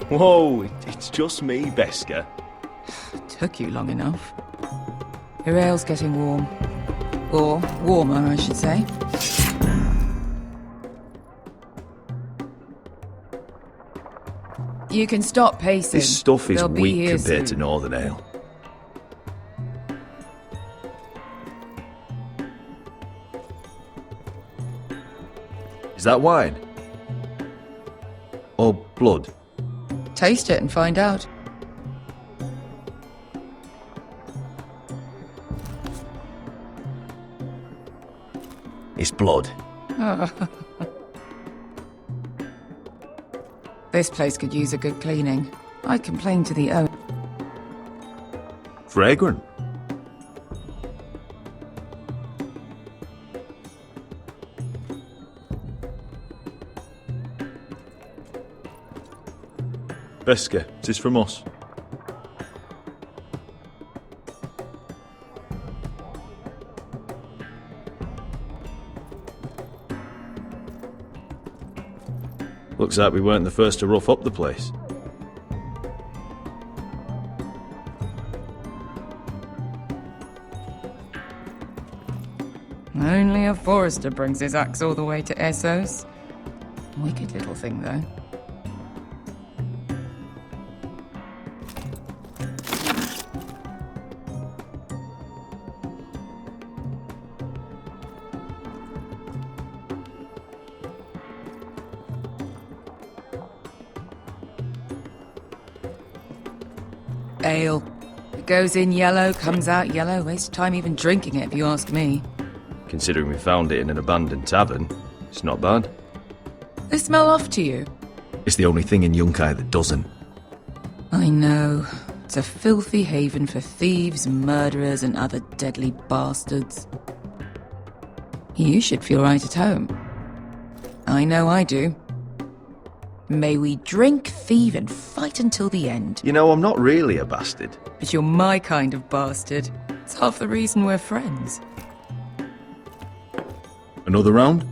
Whoa, it's just me, Beska. Took you long enough. Your ale's getting warm. Or warmer, I should say. You can stop pacing. This stuff is They'll be weak here compared to soon. Northern Ale. Is that wine? Or blood? Taste it and find out. It's blood. This place could use a good cleaning. I complained to the owner. Fragrant. Beska, is this from us? Looks like we weren't the first to rough up the place. Only a forester brings his axe all the way to Essos. Wicked little thing, though. Ale. It goes in yellow, comes out yellow. Waste time even drinking it, if you ask me. Considering we found it in an abandoned tavern, it's not bad. They smell off to you. It's the only thing in Yunkai that doesn't. I know. It's a filthy haven for thieves, murderers, and other deadly bastards. You should feel right at home. I know I do. May we drink, thieve, and fight until the end. You know, I'm not really a bastard. But you're my kind of bastard. It's half the reason we're friends. Another round?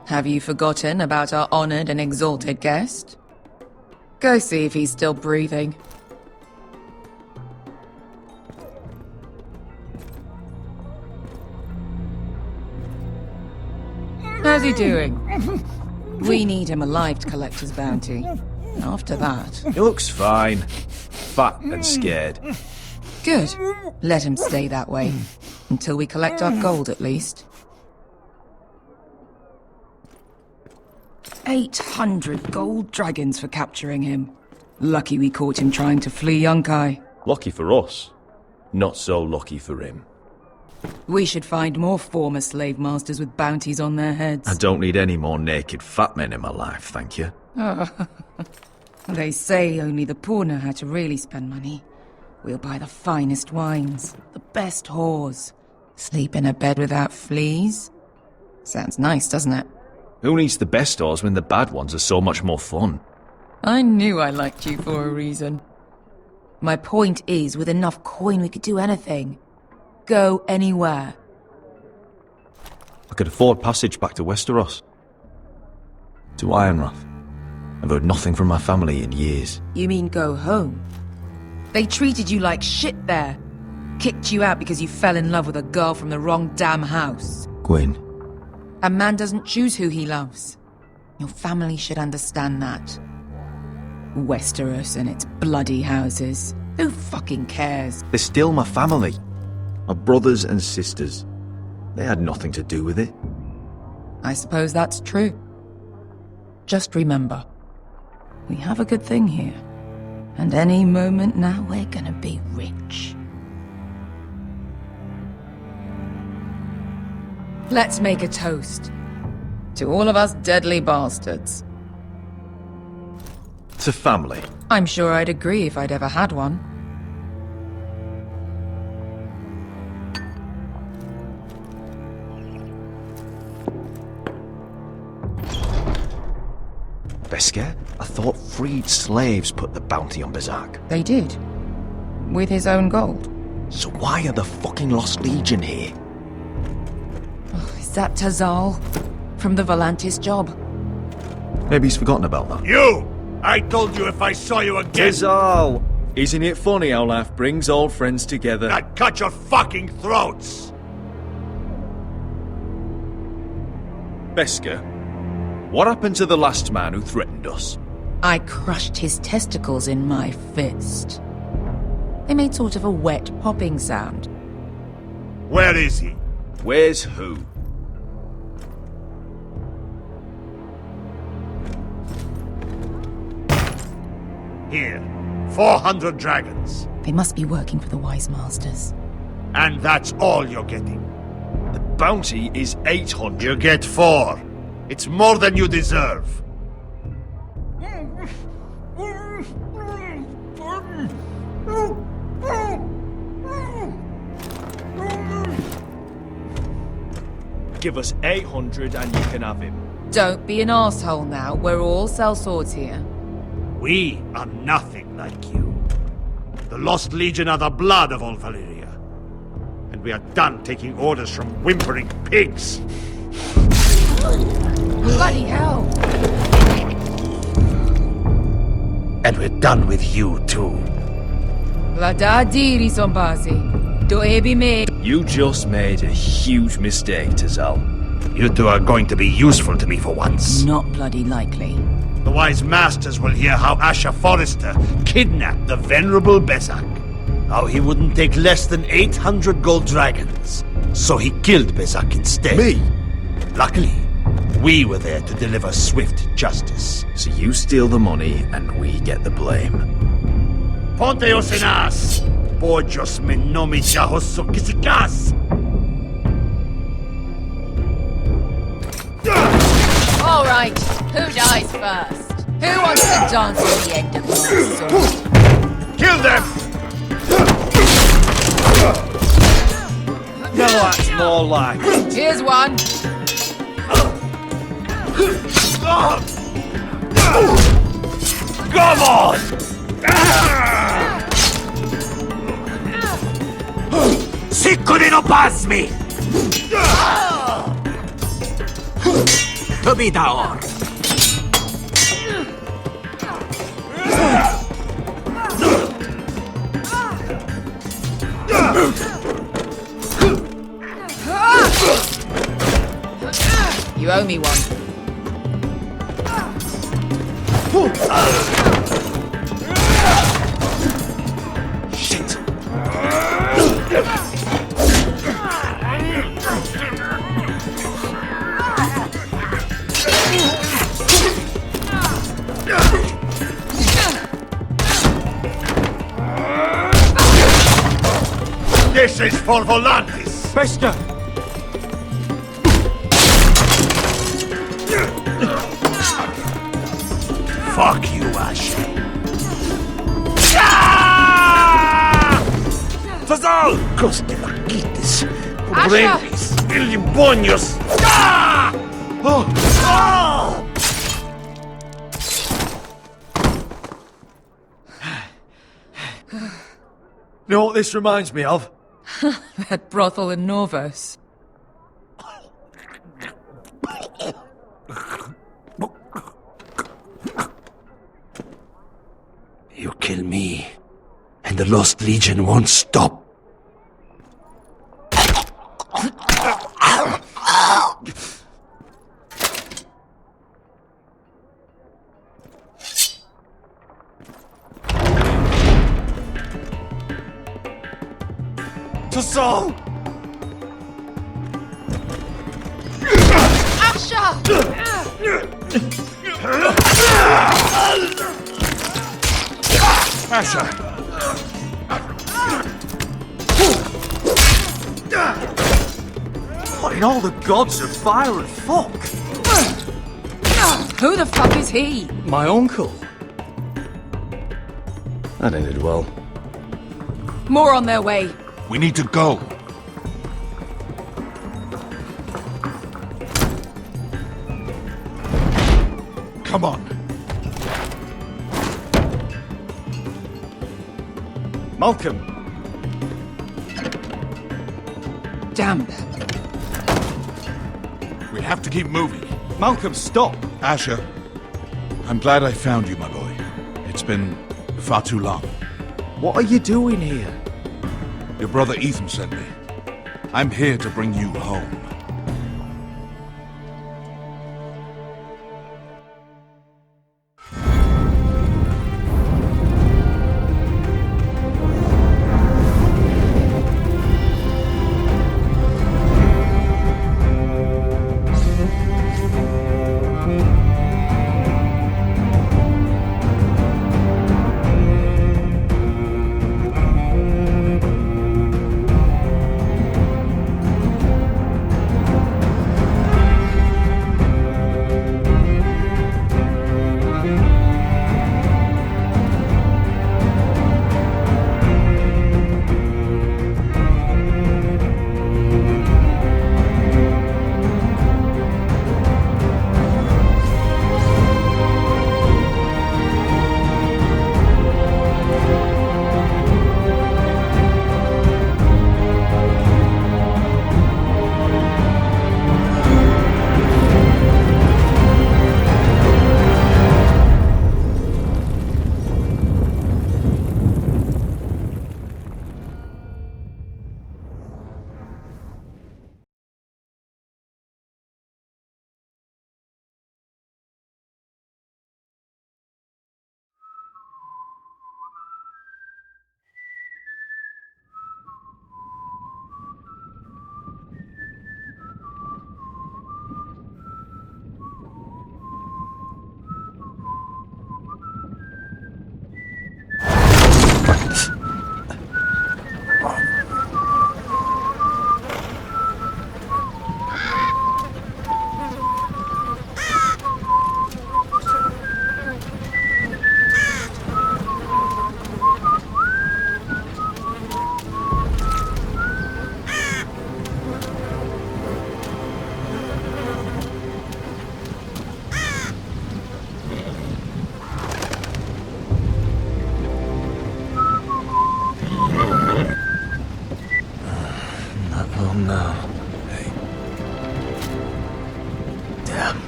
Have you forgotten about our honored and exalted guest? Go see if he's still breathing. How's he doing? We need him alive to collect his bounty. After that... He looks fine. Fat and scared. Good. Let him stay that way. Until we collect our gold, at least. 800 gold dragons for capturing him. Lucky we caught him trying to flee Yunkai. Lucky for us. Not so lucky for him. We should find more former slave masters with bounties on their heads. I don't need any more naked fat men in my life, thank you. They say only the poor know how to really spend money. We'll buy the finest wines, the best whores, sleep in a bed without fleas. Sounds nice, doesn't it? Who needs the best stores when the bad ones are so much more fun? I knew I liked you for a reason. My point is, with enough coin we could do anything. Go anywhere. I could afford passage back to Westeros. To Ironrath. I've heard nothing from my family in years. You mean go home? They treated you like shit there. Kicked you out because you fell in love with a girl from the wrong damn house. Gwyn. A man doesn't choose who he loves. Your family should understand that. Westeros and its bloody houses. Who fucking cares? They're still my family. My brothers and sisters. They had nothing to do with it. I suppose that's true. Just remember, we have a good thing here. And any moment now, we're gonna be rich. Let's make a toast. To all of us deadly bastards. To family. I'm sure I'd agree if I'd ever had one. Beskar? I thought freed slaves put the bounty on Berserk. They did. With his own gold. So why are the fucking Lost Legion here? Oh, is that Tazal? From the Volantis job? Maybe he's forgotten about that. You! I told you if I saw you again, Tizal! Isn't it funny how life brings old friends together? I'd cut your fucking throats! Beskar, what happened to the last man who threatened us? I crushed his testicles in my fist. They made sort of a wet popping sound. Where is he? Where's who? Here. 400 dragons. They must be working for the Wise Masters. And that's all you're getting. The bounty is 800. You get 4. It's more than you deserve. Give us 800 and you can have him. Don't be an asshole now. We're all sellswords here. We are nothing like you. The Lost Legion are the blood of all Valyria. And we are done taking orders from whimpering pigs. Bloody hell! And we're done with you too. Vlada diri sombazi. Do ebi me. You just made a huge mistake, Tizal. You two are going to be useful to me for once. Not bloody likely. The Wise Masters will hear how Asher Forrester kidnapped the venerable Besak. How he wouldn't take less than 800 gold dragons. So he killed Besak instead. Me? Luckily, we were there to deliver swift justice. So you steal the money and we get the blame. Ponteos en as! Pojos me nomi jahoso kisikas! All right, who dies first? Who wants to dance at the end of my sword? Kill them! No, that's more like. Here's one. Come on! Sicko di non pasmi! To be daor! You owe me one. Shit! This is for Volantis! Beskar! Fuck you, Asher. Tazal! Coste vaquites, pobretes, ilimbonios! You know what this reminds me of? That brothel in Norvos. You kill me, and the Lost Legion won't stop. Tizal! Asher! What in all the gods of fire and fuck? Who the fuck is he? My uncle. That ended well. More on their way. We need to go. Come on. Malcolm! Damn. We have to keep moving. Malcolm, stop! Asher, I'm glad I found you, my boy. It's been far too long. What are you doing here? Your brother Ethan sent me. I'm here to bring you home.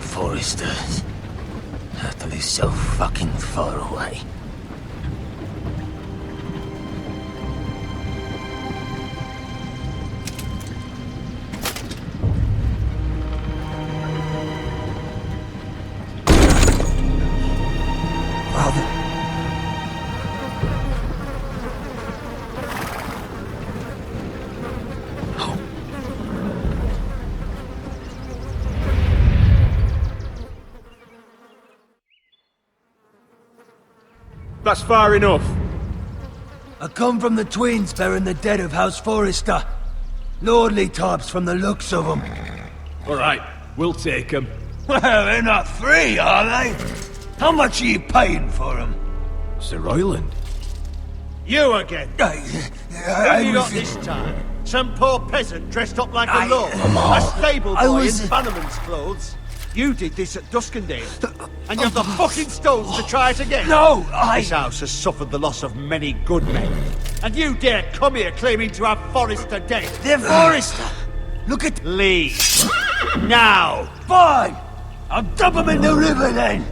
Foresters. Telltale is so fucking far away. That's far enough. I come from the twins bearing the dead of House Forrester. Lordly types from the looks of them. Alright, we'll take them. Well, they're not free, are they? How much are you paying for them? Sir Royland. You again! Who I you got was... this time? Some poor peasant dressed up like a lord? A stable I boy was- in Bannerman's clothes? You did this at Duskendale, and you have the fucking stones to try it again? No, This house has suffered the loss of many good men, and you dare come here claiming to have Forrester dead? They're Forrester! Look at... Leave. Now! Fine! I'll dump them in the river then!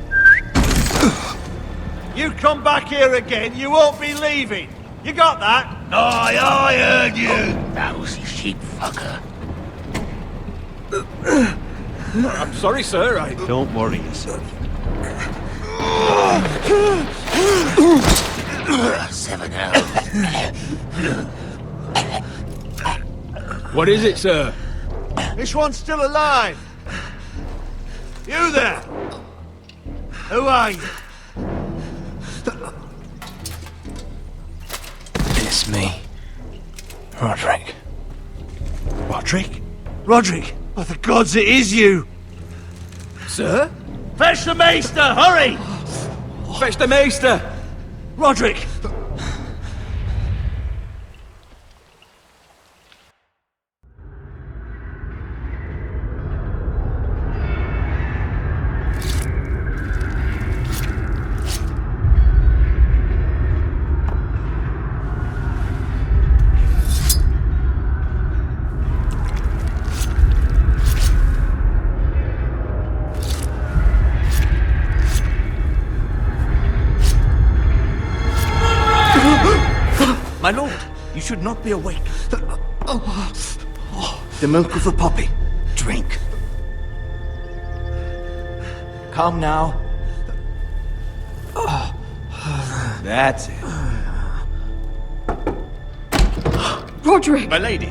You come back here again, you won't be leaving. You got that? Aye, I heard you! Lousy sheep fucker. I'm sorry, sir. Don't worry yourself. 7 hours. What is it, sir? This one's still alive. You there? Who are you? It's me. Roderick. Roderick? Roderick! Oh, the gods, it is you! Sir? Fetch the maester, hurry! Fetch the maester! Roderick! My lord, you should not be awake. The milk of the poppy. Drink. Calm now. That's it. Roderick! My lady.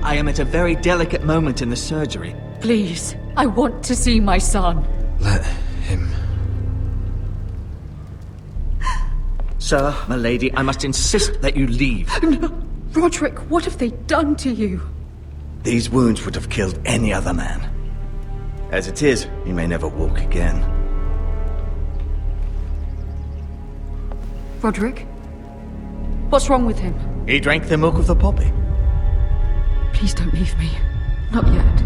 I am at a very delicate moment in the surgery. Please, I want to see my son. Let him... Sir, my lady, I must insist that you leave. No. Roderick, what have they done to you? These wounds would have killed any other man. As it is, he may never walk again. Roderick? What's wrong with him? He drank the milk of the poppy. Please don't leave me. Not yet.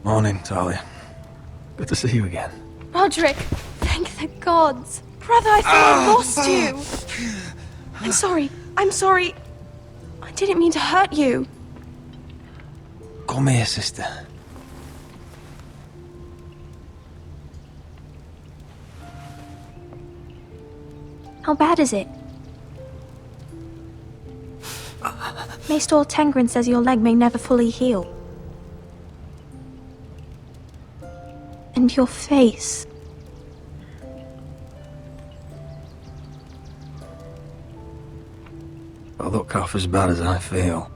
Morning, Talia. Good to see you again. Roderick, thank the gods. Brother, I thought I lost you. I'm sorry. I didn't mean to hurt you. Come here, sister. How bad is it? Maester Tengrin says your leg may never fully heal. And your face. I look half as bad as I feel.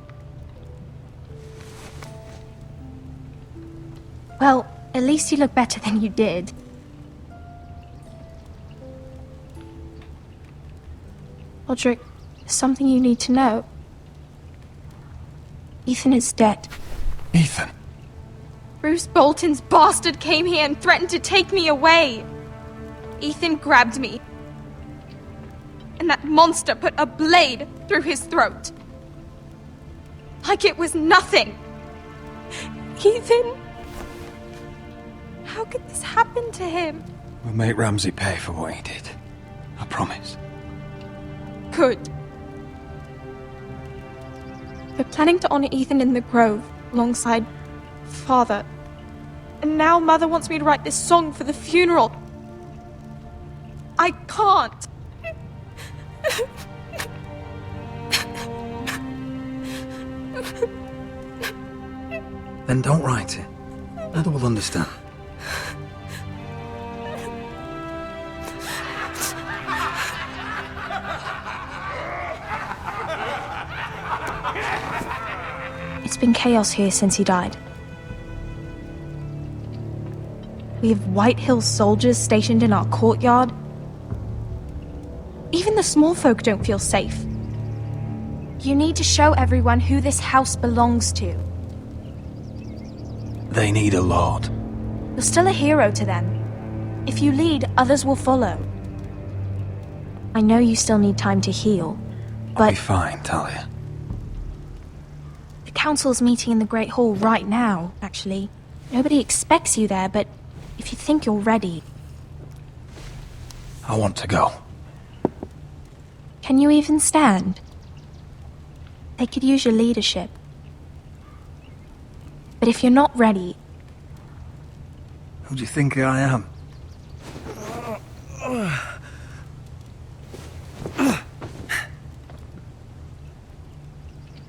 Well, at least you look better than you did. Roderick, there's something you need to know. Ethan is dead. Ethan? Bruce Bolton's bastard came here and threatened to take me away. Ethan grabbed me. And that monster put a blade through his throat. Like it was nothing. Ethan? How could this happen to him? We'll make Ramsay pay for what he did. I promise. Good. We're planning to honor Ethan in the Grove, alongside Father. And now Mother wants me to write this song for the funeral. I can't. Then don't write it. Mother will understand. It's been chaos here since he died. We have White Hill soldiers stationed in our courtyard. Even the small folk don't feel safe. You need to show everyone who this house belongs to. They need a lord. You're still a hero to them. If you lead, others will follow. I know you still need time to heal, I'll be but fine, Talia. the council's meeting in the Great Hall right now, actually. Nobody expects you there, but if you think you're ready... I want to go. Can you even stand? They could use your leadership. But if you're not ready, Who do you think I am?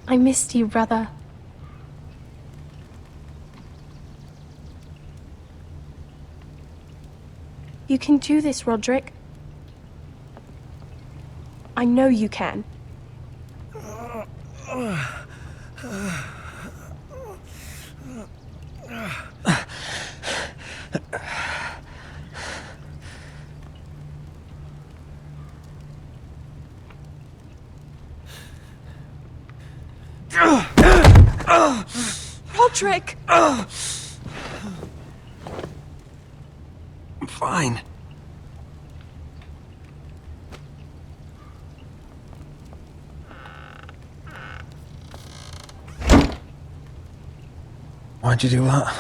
I missed you, brother. You can do this, Roderick. I know you can. Roderick! I'm fine. Why'd you do that?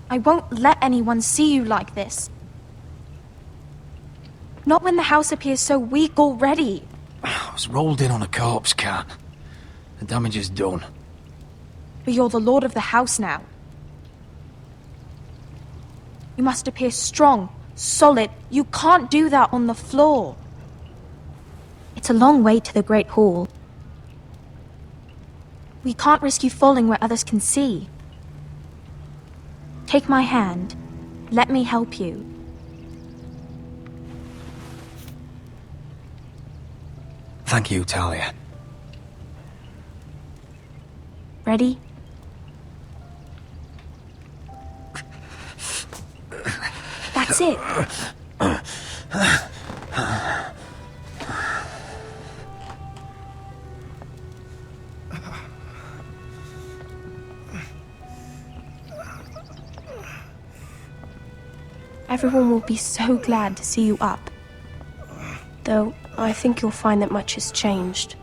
I won't let anyone see you like this. Not when the house appears so weak already. I was rolled in on a corpse cart. The damage is done. But you're the lord of the house now. You must appear strong, solid. You can't do that on the floor. It's a long way to the Great Hall. We can't risk you falling where others can see. Take my hand. Let me help you. Thank you, Talia. Ready? That's it. Everyone will be so glad to see you up. Though, I think you'll find that much has changed.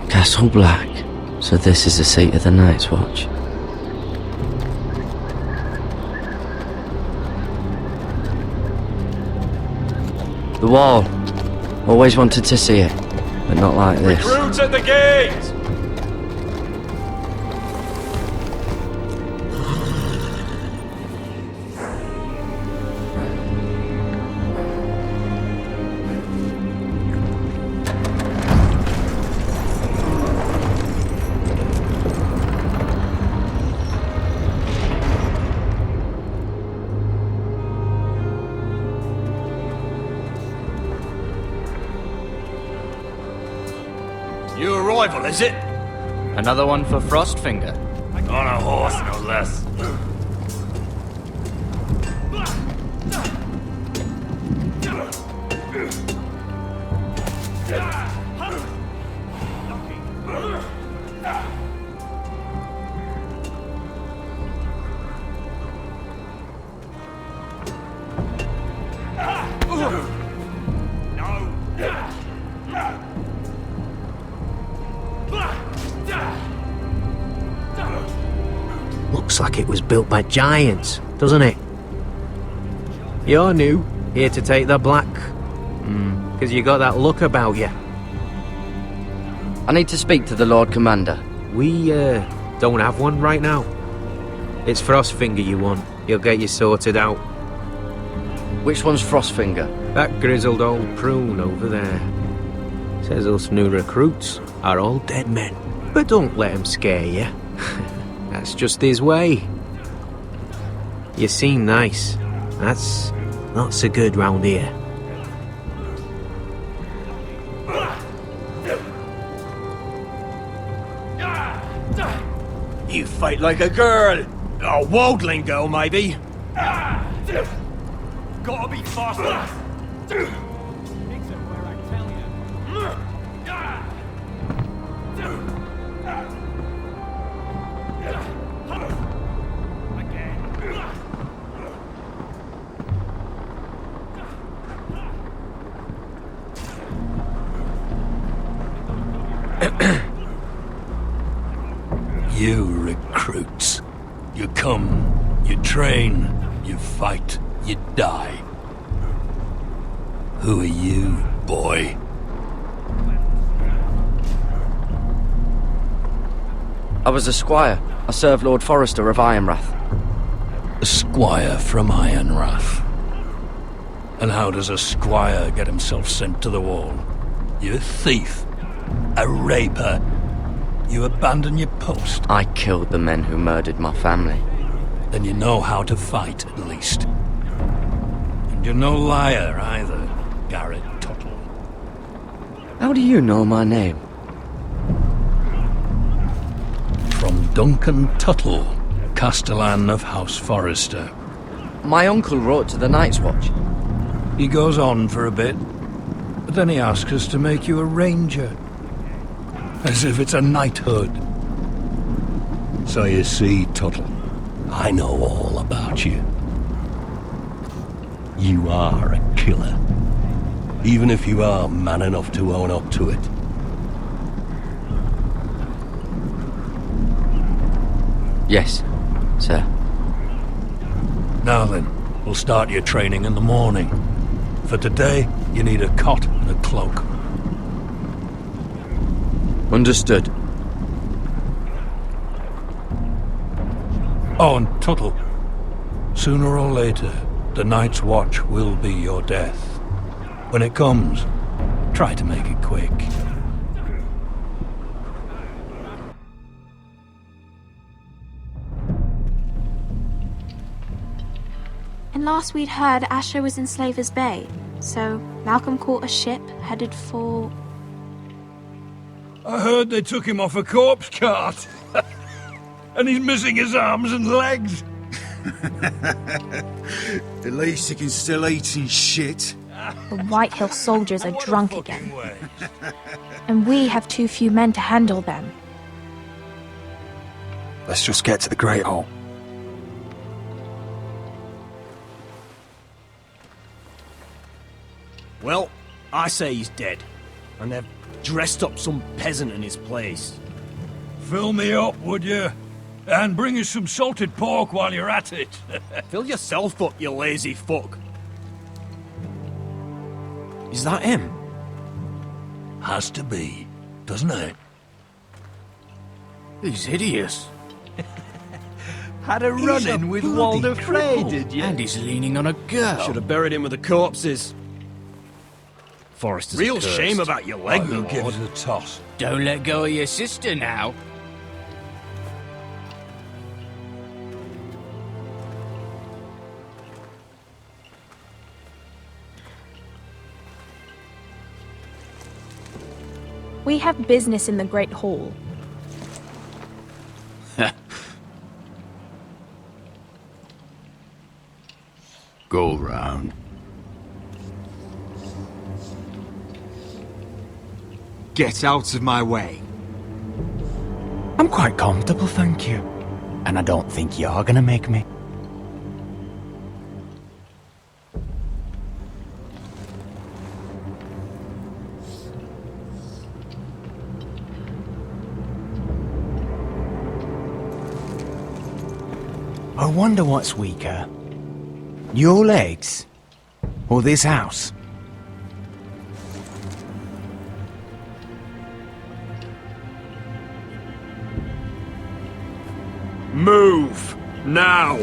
Castle Black. So this is the seat of the Night's Watch. The wall. Always wanted to see it, but not like this. Recruits at the gate! New arrival, is it? Another one for Frostfinger. On a horse, no less. Looks like it was built by giants, doesn't it? You're new, here to take the black. Because you got that look about you. I need to speak to the Lord Commander. We, don't have one right now. It's Frostfinger you want. He'll get you sorted out. Which one's Frostfinger? That grizzled old prune over there. Says us new recruits are all dead men. But don't let him scare you. That's just his way. You seem nice. That's not so good round here. You fight like a girl! A worldling girl, maybe! Go gotta be faster! You recruits. You come, you train, you fight, you die. Who are you, boy? I was a squire. I served Lord Forrester of Ironrath. A squire from Ironrath. And how does a squire get himself sent to the wall? You a thief? A raper? You abandon your post? I killed the men who murdered my family. Then you know how to fight, at least. And you're no liar, either, Garrett Tuttle. How do you know my name? From Duncan Tuttle, Castellan of House Forrester. My uncle wrote to the Night's Watch. He goes on for a bit, but then he asks us to make you a ranger. As if it's a knighthood. So you see, Tuttle, I know all about you. You are a killer. Even if you are man enough to own up to it. Yes, sir. Now then, we'll start your training in the morning. For today, you need a cot and a cloak. Understood. Oh, and Tuttle, sooner or later, the Night's Watch will be your death. When it comes, try to make it quick. And last we'd heard, Asher was in Slaver's Bay, so Malcolm caught a ship headed for... I heard they took him off a corpse cart. And he's missing his arms and legs. At least he can still eat and shit. The White Hill soldiers are drunk again. And we have too few men to handle them. Let's just get to the Great Hall. Well, I say he's dead. And they've dressed up some peasant in his place. Fill me up, would you? And bring us some salted pork while you're at it. Fill yourself up, you lazy fuck. Is that him? Has to be, doesn't it? He's hideous. Had a run-in with Walder Frey, did you? And he's leaning on a girl. Should have buried him with the corpses. Forrester's Real cursed. shame about your leg, We'll my give lord. it a toss. Don't let go of your sister now. We have business in the Great Hall. Go round. Get out of my way. I'm quite comfortable, thank you. And I don't think you're gonna make me. I wonder what's weaker. Your legs? Or this house? Move! Now!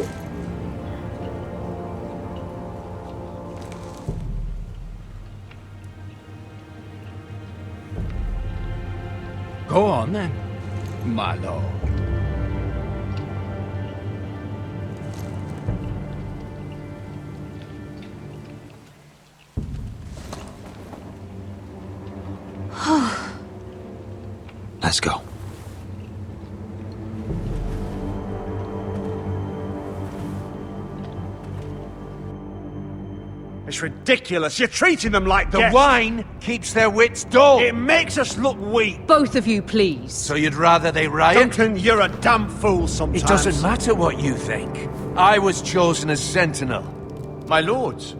Go on then, my lord. Let's go. It's ridiculous. You're treating them like The guests. wine keeps their wits dull. It makes us look weak. Both of you, please. So you'd rather they riot? Duncan, you're a damn fool sometimes. It doesn't matter what you think. I was chosen as sentinel. My lords.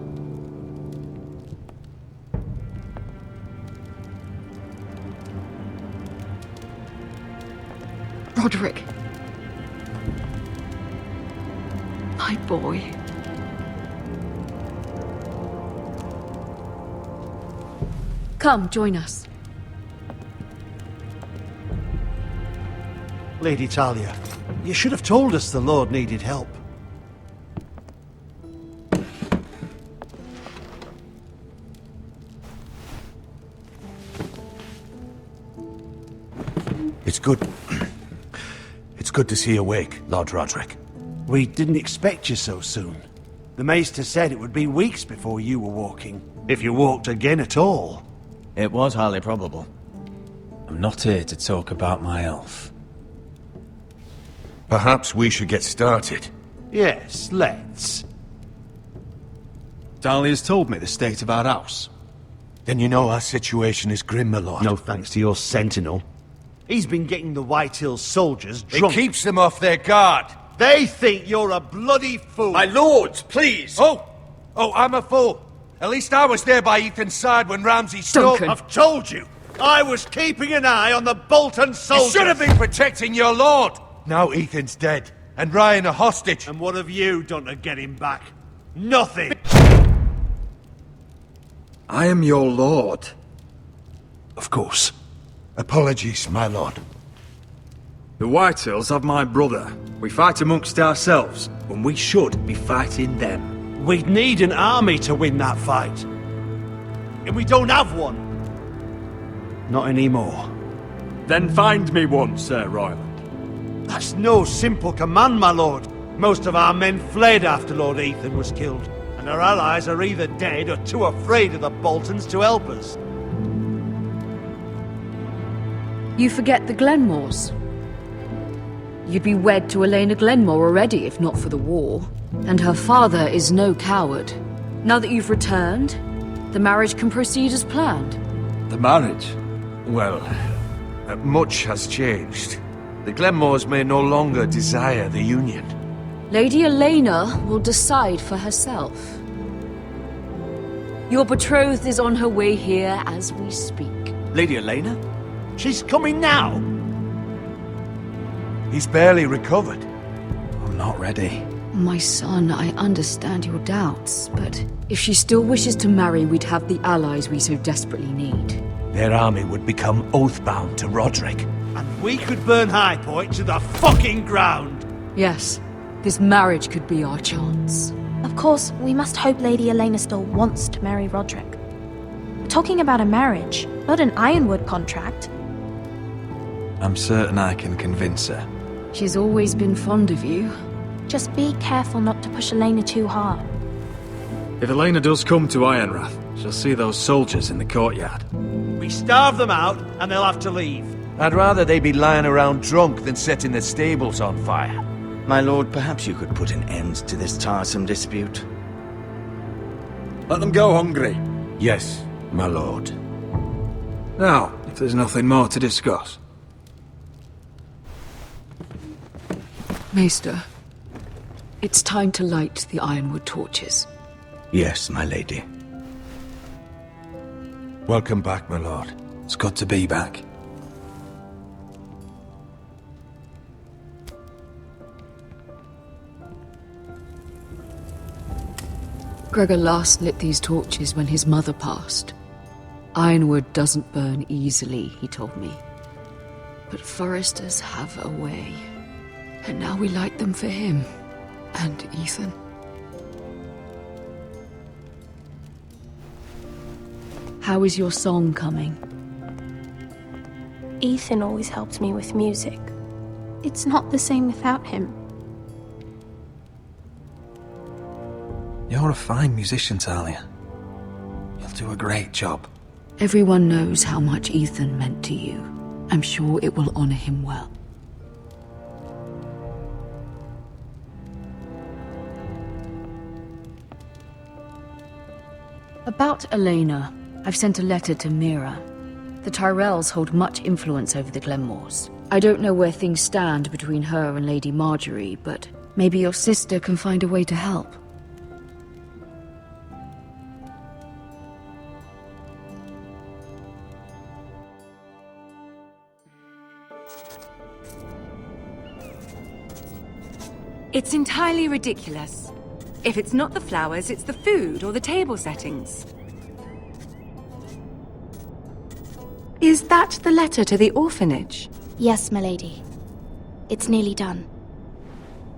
Roderick. My boy. Come, join us. Lady Talia, you should have told us the Lord needed help. It's good. It's good to see you awake, Lord Roderick. We didn't expect you so soon. The Maester said it would be weeks before you were walking, if you walked again at all. It was highly probable. I'm not here to talk about my elf. Perhaps we should get started. Yes, let's. Dahlia's told me the state of our house. Then you know our situation is grim, my lord. No thanks to your sentinel. He's been getting the White Hills soldiers drunk. It keeps them off their guard. They think you're a bloody fool. My lords, please! Oh, I'm a fool. At least I was there by Ethan's side when Ramsay stole... Duncan. I've told you. I was keeping an eye on the Bolton soldiers. You should have been protecting your lord. Now Ethan's dead, and Ryan a hostage. And what have you done to get him back? Nothing. I am your lord. Of course. Apologies, my lord. The Whitehills have my brother. We fight amongst ourselves, when we should be fighting them. We'd need an army to win that fight. And we don't have one. Not anymore. Then find me one, Sir Royland. That's no simple command, my lord. Most of our men fled after Lord Ethan was killed, and our allies are either dead or too afraid of the Boltons to help us. You forget the Glenmores. You'd be wed to Elena Glenmore already if not for the war. And her father is no coward. Now that you've returned, the marriage can proceed as planned. The marriage? Well, much has changed. The Glenmores may no longer desire the union. Lady Elena will decide for herself. Your betrothed is on her way here as we speak. Lady Elena? She's coming now. He's barely recovered. I'm not ready. My son, I understand your doubts, but if she still wishes to marry, we'd have the allies we so desperately need. Their army would become oath-bound to Roderick. And we could burn High Point to the fucking ground. Yes, this marriage could be our chance. Of course, we must hope Lady Elena still wants to marry Roderick. We're talking about a marriage, not an Ironwood contract. I'm certain I can convince her. She's always been fond of you. Just be careful not to push Elena too hard. If Elena does come to Ironrath, she'll see those soldiers in the courtyard. We starve them out, and they'll have to leave. I'd rather they be lying around drunk than setting the stables on fire. My lord, perhaps you could put an end to this tiresome dispute. Let them go hungry. Yes, my lord. Now, if there's nothing more to discuss. Maester, it's time to light the Ironwood torches. Yes, my lady. Welcome back, my lord. It's good to be back. Gregor last lit these torches when his mother passed. Ironwood doesn't burn easily, he told me. But foresters have a way. And now we light them for him. And Ethan. How is your song coming? Ethan always helped me with music. It's not the same without him. You're a fine musician, Talia. You'll do a great job. Everyone knows how much Ethan meant to you. I'm sure it will honor him well. About Elena, I've sent a letter to Mira. The Tyrells hold much influence over the Glenmores. I don't know where things stand between her and Lady Marjorie, but maybe your sister can find a way to help. It's entirely ridiculous. If it's not the flowers, it's the food or the table settings. Is that the letter to the orphanage? Yes, milady. It's nearly done.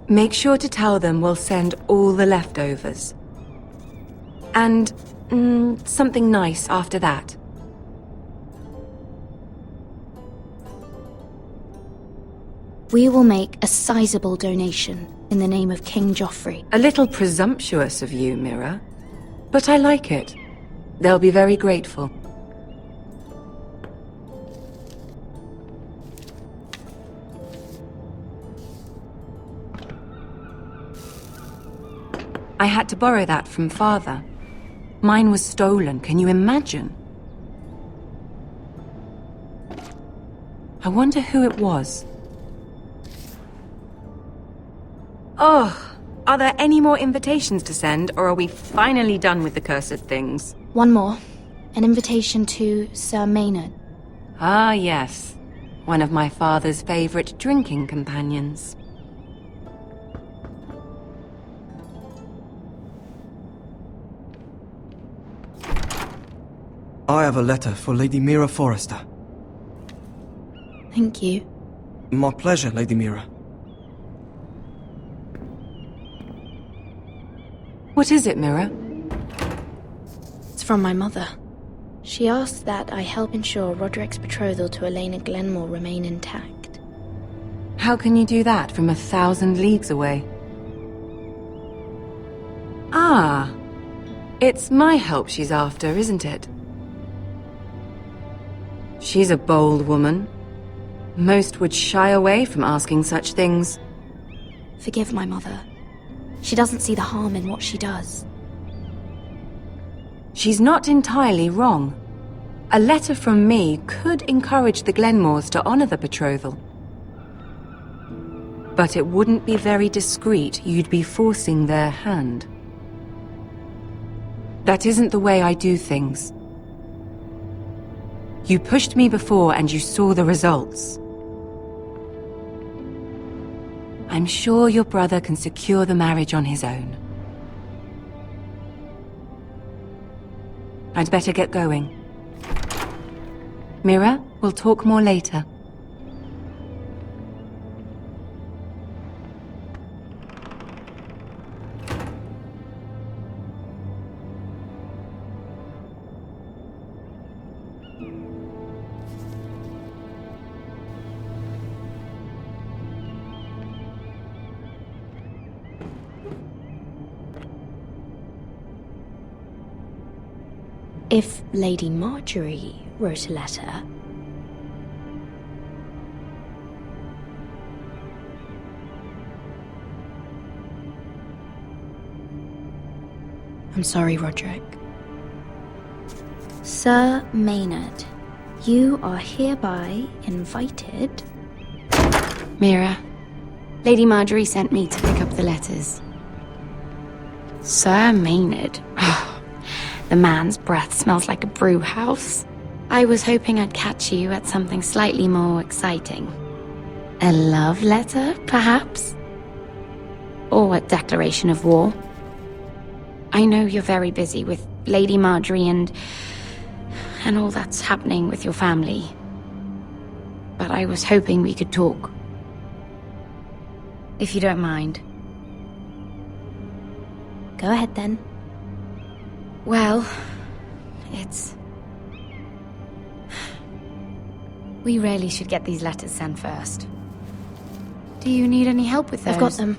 Make sure to tell them we'll send all the leftovers. And something nice after that. We will make a sizable donation in the name of King Joffrey. A little presumptuous of you, Mira. But I like it. They'll be very grateful. I had to borrow that from Father. Mine was stolen, can you imagine? I wonder who it was. Oh, are there any more invitations to send, or are we finally done with the cursed things? One more. An invitation to Sir Maynard. Ah, yes. One of my father's favorite drinking companions. I have a letter for Lady Mira Forrester. Thank you. My pleasure, Lady Mira. What is it, Mira? It's from my mother. She asked that I help ensure Roderick's betrothal to Elena Glenmore remain intact. How can you do that from 1,000 leagues away? Ah, it's my help she's after, isn't it? She's a bold woman. Most would shy away from asking such things. Forgive my mother. She doesn't see the harm in what she does. She's not entirely wrong. A letter from me could encourage the Glenmores to honor the betrothal. But it wouldn't be very discreet. You'd be forcing their hand. That isn't the way I do things. You pushed me before and you saw the results. I'm sure your brother can secure the marriage on his own. I'd better get going. Mira, we'll talk more later. If Lady Marjorie wrote a letter... I'm sorry, Roderick. Sir Maynard, you are hereby invited... Mira, Lady Marjorie sent me to pick up the letters. Sir Maynard? The man's breath smells like a brew house. I was hoping I'd catch you at something slightly more exciting. A love letter, perhaps? Or a declaration of war? I know you're very busy with Lady Marjorie and all that's happening with your family. But I was hoping we could talk. If you don't mind. Go ahead then. Well, it's... We really should get these letters sent first. Do you need any help with those? I've got them.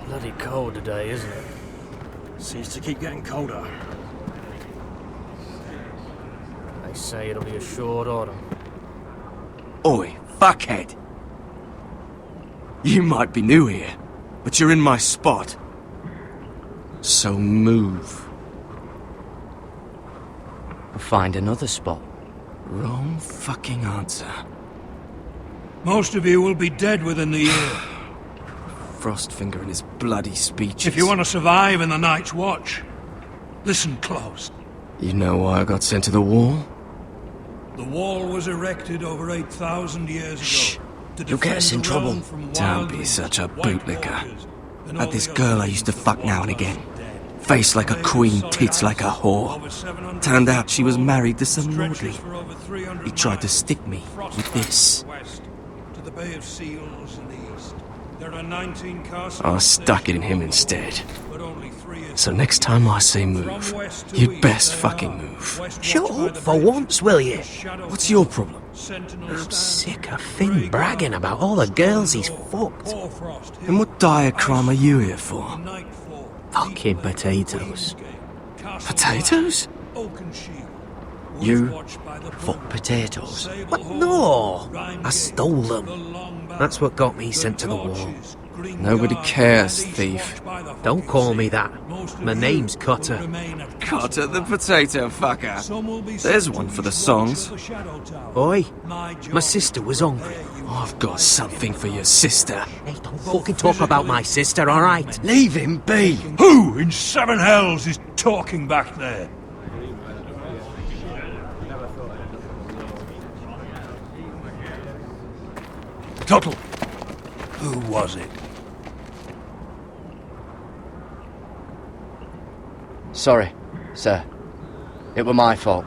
Bloody cold today, isn't it? Seems to keep getting colder. They say it'll be a short order. Oi, fuckhead. You might be new here, but you're in my spot. So move. Find another spot. Wrong fucking answer. Most of you will be dead within the year. Frostfinger and his bloody speeches. If you want to survive in the Night's Watch, listen close. You know why I got sent to the wall? The wall was erected over 8,000 years ago. You'll get us in trouble. Don't be such a bootlicker. Had this girl I used to fuck now and again. Face like a queen, tits like a whore. Turned out she was married to some lordly. He tried to stick me with this. To the Bay of Seals in the east. There are 19 castles. I stuck it in him instead. So next time I say move, you'd best fucking move. Shut up for once, will you? What's your problem? I'm sick of Finn bragging about all the girls he's fucked. And what dire crime are you here for? Fucking potatoes. Potatoes? You fuck potatoes? What? No! I stole them. That's what got me sent to the wall. Nobody cares, thief. Don't call me that. My name's Cutter. Cutter the potato fucker. There's one for the songs. Oi, my sister was hungry. I've got something for your sister. Hey, don't fucking talk about my sister, alright? Leave him be. Who in seven hells is talking back there? Tuttle. Who was it? Sorry, sir. It were my fault.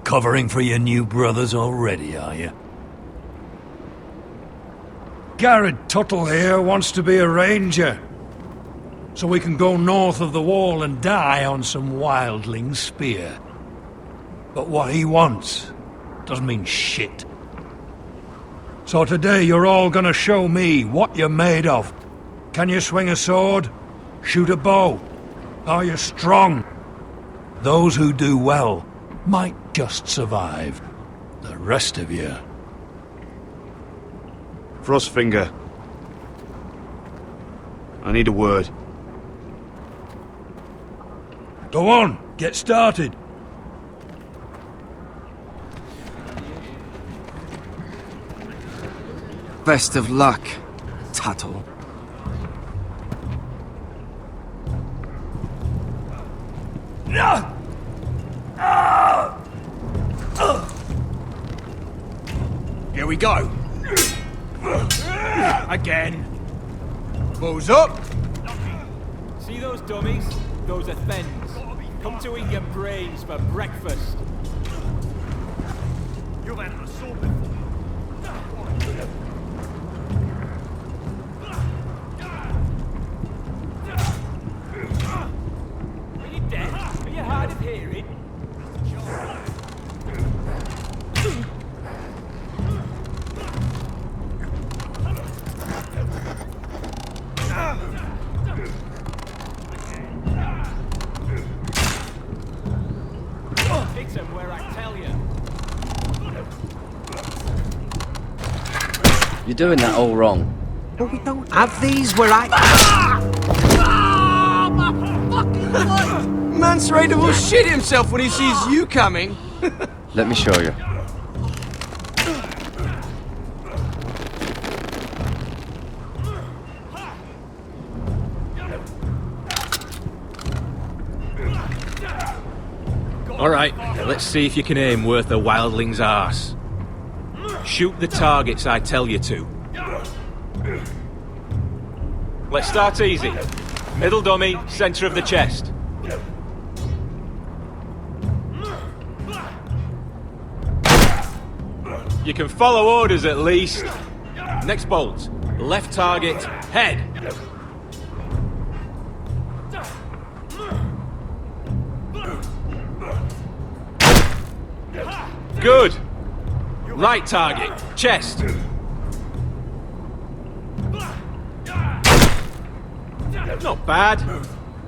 Covering for your new brothers already, are you? Garrett Tuttle here wants to be a ranger. So we can go north of the wall and die on some wildling spear. But what he wants doesn't mean shit. So today you're all gonna show me what you're made of. Can you swing a sword? Shoot a bow? Are you strong? Those who do well might just survive. The rest of you... Frostfinger. I need a word. Go on, get started. Best of luck, Tuttle. Here we go. Again. Balls up. See those dummies? Those are thens. Come to eat your brains for breakfast. You've had an assault before. Are you dead? Are you hard of hearing? Hit him where I tell you. You're doing that all wrong. But we don't have these where I... Man's ready will shit himself when he sees you coming. Let me show you. Alright, let's see if you can aim worth a wildling's arse. Shoot the targets I tell you to. Let's start easy. Middle dummy, centre of the chest. You can follow orders at least. Next bolt. Left target, head. Good. Right target, chest. Not bad.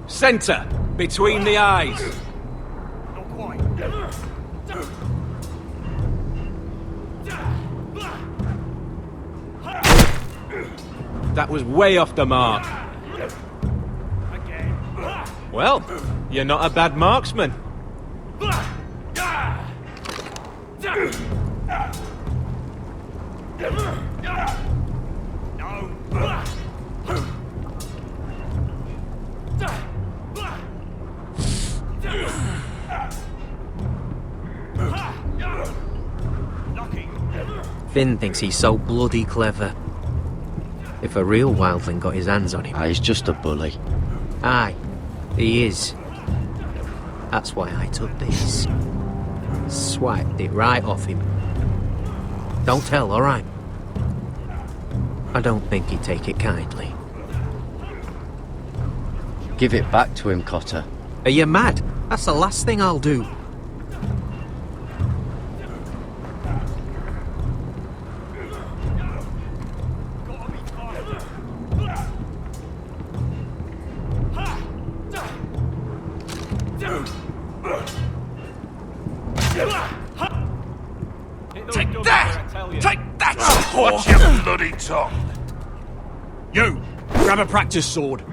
Centre! Between the eyes! That was way off the mark. Well, you're not a bad marksman. Finn thinks he's so bloody clever. If a real wildling got his hands on him... He's just a bully. Aye, he is. That's why I took this. Swiped it right off him. Don't tell, alright? I don't think he'd take it kindly. Give it back to him, Cotter. Are you mad? That's the last thing I'll do. Take that! Take that! Watch your bloody tongue! You! Grab a practice sword.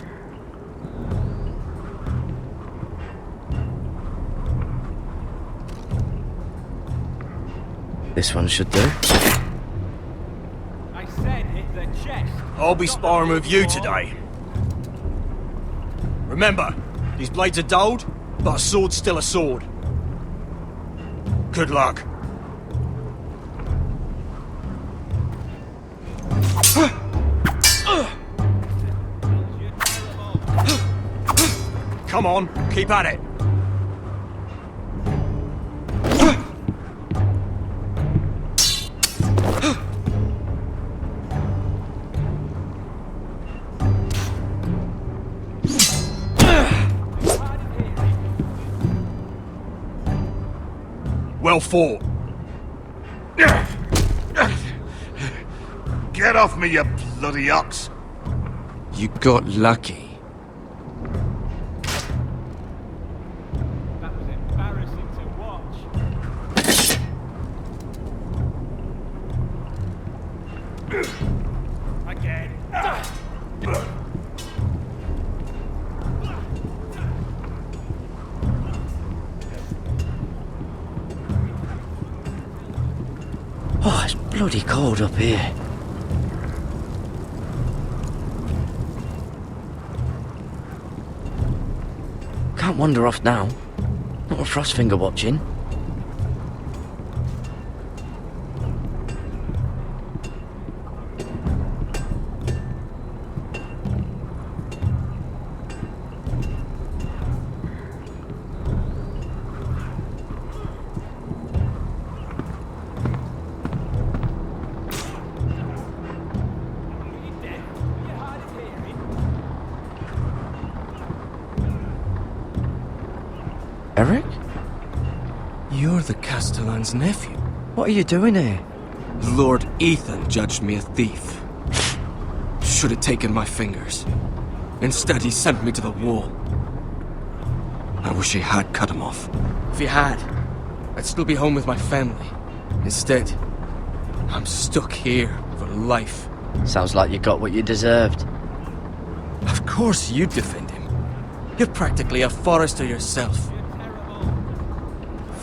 This one should do. I said hit the chest. I'll be sparring with you today. Remember, these blades are dulled, but a sword's still a sword. Good luck. Come on, keep at it. Well fought. Get off me, you bloody ox! You got lucky. That was embarrassing to watch. Again. Oh, it's bloody cold up here. Can't wander off now. Not with Frostfinger watching. Eric? You're the Castellan's nephew. What are you doing here? Lord Ethan judged me a thief. Should have taken my fingers. Instead, he sent me to the wall. I wish he had cut him off. If he had, I'd still be home with my family. Instead, I'm stuck here for life. Sounds like you got what you deserved. Of course you'd defend him. You're practically a Forrester yourself.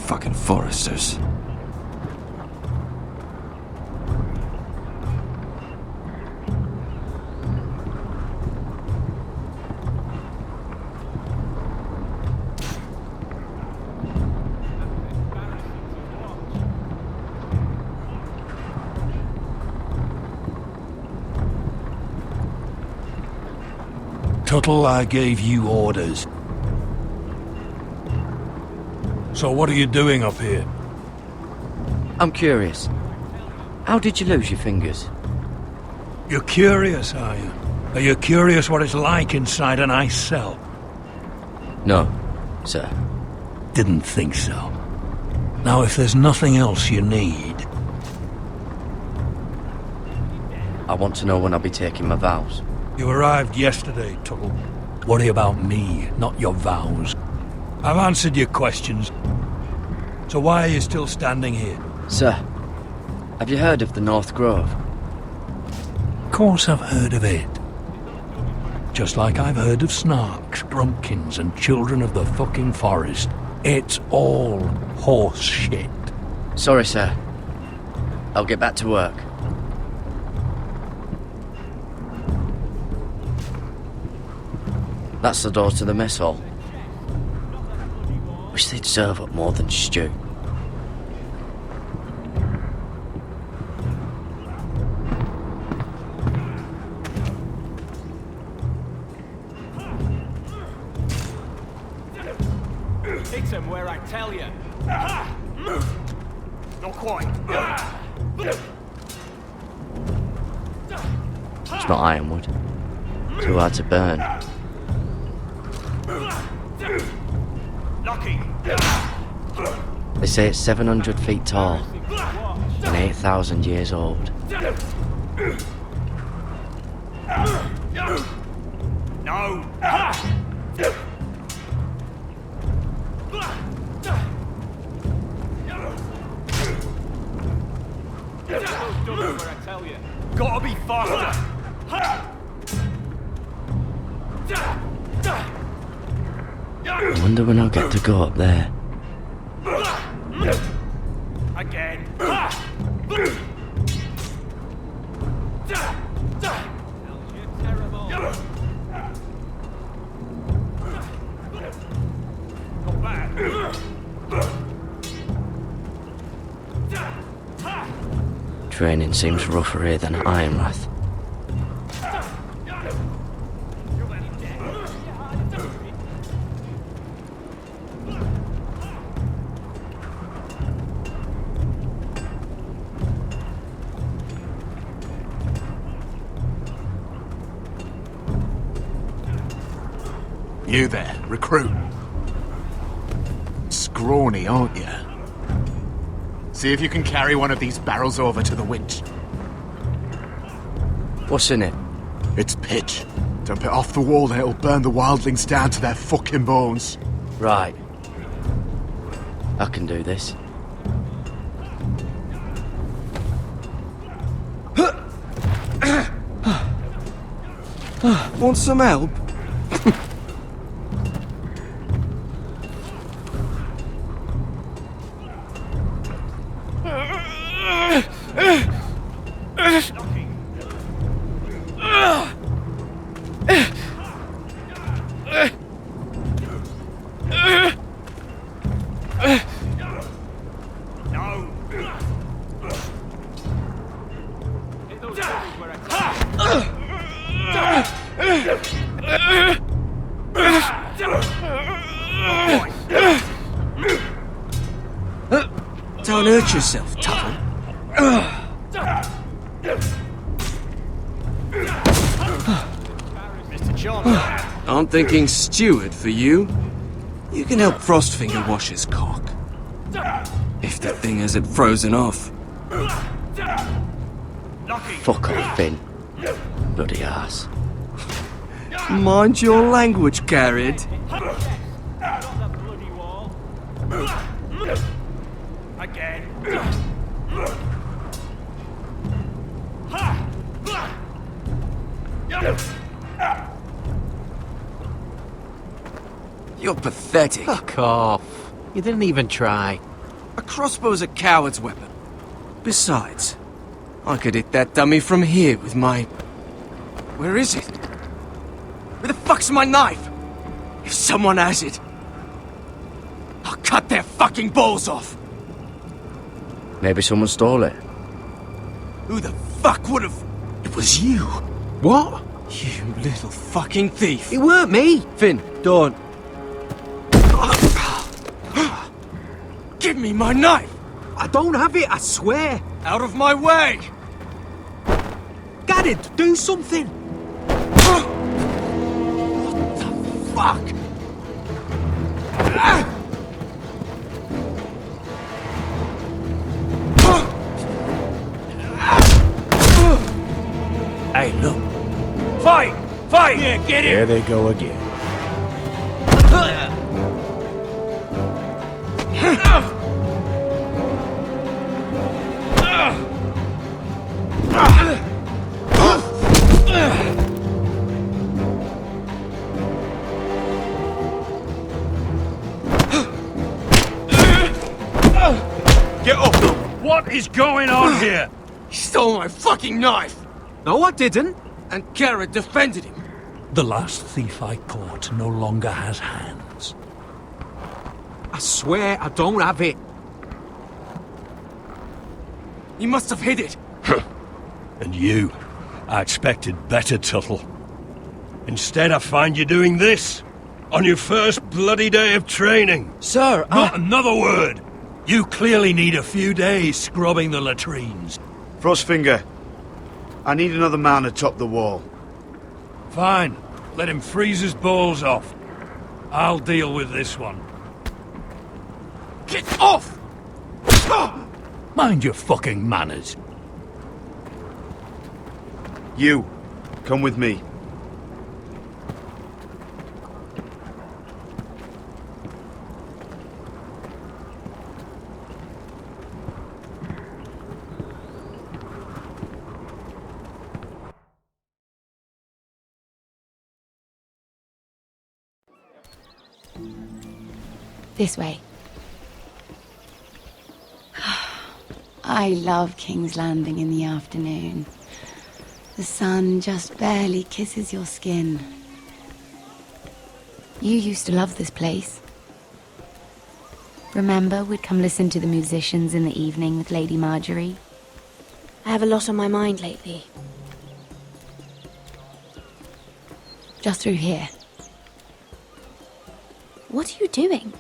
Fucking Forresters. Tuttle, I gave you orders. So what are you doing up here? I'm curious. How did you lose your fingers? You're curious, are you? Are you curious what it's like inside an ice cell? No, sir. Didn't think so. Now, if there's nothing else you need... I want to know when I'll be taking my vows. You arrived yesterday, Tuttle. Worry about me, not your vows. I've answered your questions. So why are you still standing here? Sir, have you heard of the North Grove? Of course I've heard of it. Just like I've heard of snarks, grumpkins, and children of the fucking forest. It's all horse shit. Sorry, sir. I'll get back to work. That's the door to the mess hall. Wish they'd serve up more than stew. Hit him where I tell you. Not quite. It's not ironwood. Too hard to burn. Lucky. They say it's 700 feet tall and 8,000 years old. No. Where I tell you. Gotta be faster. I wonder when I'll get to go up there. Again. Come back. Training seems rougher here than at Ironrath. You there, recruit. Scrawny, aren't you? See if you can carry one of these barrels over to the winch. What's in it? It's pitch. Dump it off the wall and it'll burn the wildlings down to their fucking bones. Right. I can do this. Want some help? Don't hurt yourself, Tuttle. Mr. John. I'm thinking steward for you. You can help Frostfinger wash his cock. If the thing hasn't frozen off. Fuck off, Finn. Bloody ass. Mind your language, Garrett. Again. You're pathetic. Fuck off. You didn't even try. A crossbow's a coward's weapon. Besides, I could hit that dummy from here with my... Where is it? Where the fuck's my knife? If someone has it, I'll cut their fucking balls off. Maybe someone stole it. Who the fuck would have... It was you. What? You little fucking thief. It weren't me. Finn, don't. Give me my knife! I don't have it, I swear. Out of my way! Garrett, do something. What the fuck? Hey, look. Fight! Fight! Yeah, get it! There they go again. is going on here? He stole my fucking knife! No, I didn't. And Kara defended him. The last thief I caught no longer has hands. I swear I don't have it. He must have hid it. And you, I expected better, Tuttle. Instead, I find you doing this on your first bloody day of training. Sir, Not another word. You clearly need a few days scrubbing the latrines. Frostfinger, I need another man atop the wall. Fine. Let him freeze his balls off. I'll deal with this one. Get off! Mind your fucking manners. You, come with me. This way. I love King's Landing in the afternoon. The sun just barely kisses your skin. You used to love this place. Remember, we'd come listen to the musicians in the evening with Lady Marjorie? I have a lot on my mind lately. Just through here. What are you doing?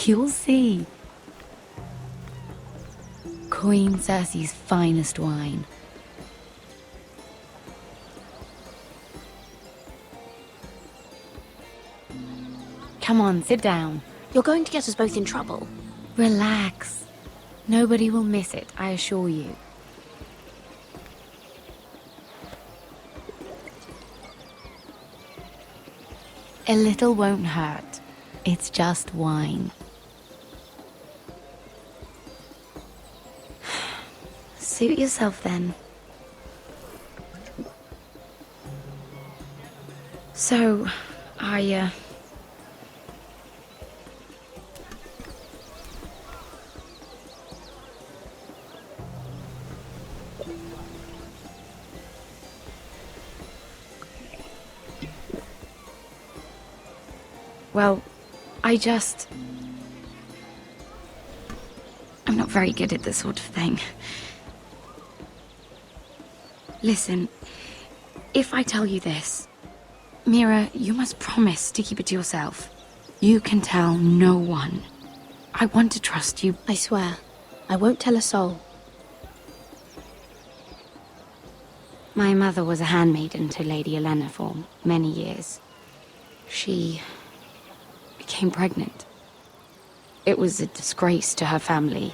You'll see. Queen Cersei's finest wine. Come on, sit down. You're going to get us both in trouble. Relax. Nobody will miss it, I assure you. A little won't hurt. It's just wine. Suit yourself then. So, well, I'm not very good at this sort of thing. Listen, if I tell you this, Mira, you must promise to keep it to yourself. You can tell no one. I want to trust you. I swear, I won't tell a soul. My mother was a handmaiden to Lady Olenna for many years. She became pregnant. It was a disgrace to her family.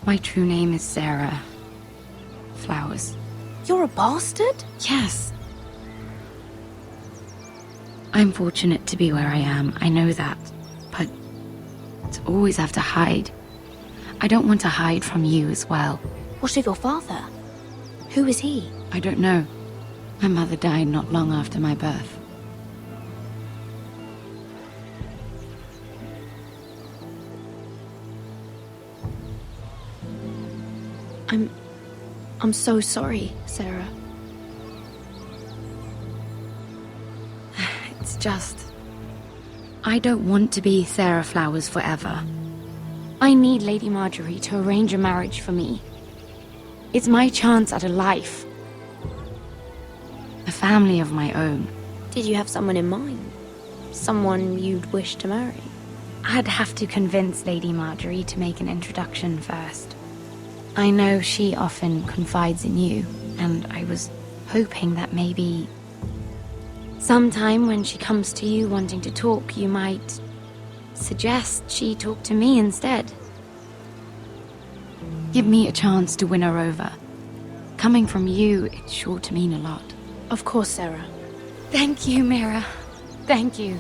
My true name is Sarah Flowers. You're a bastard? Yes. I'm fortunate to be where I am, I know that. But to always have to hide. I don't want to hide from you as well. What of your father? Who is he? I don't know. My mother died not long after my birth. I'm so sorry, Sarah. It's just... I don't want to be Sarah Flowers forever. I need Lady Marjorie to arrange a marriage for me. It's my chance at a life. A family of my own. Did you have someone in mind? Someone you'd wish to marry? I'd have to convince Lady Marjorie to make an introduction first. I know she often confides in you, and I was hoping that maybe sometime when she comes to you wanting to talk, you might suggest she talk to me instead. Give me a chance to win her over. Coming from you, it's sure to mean a lot. Of course, Sarah. Thank you, Mira. Thank you.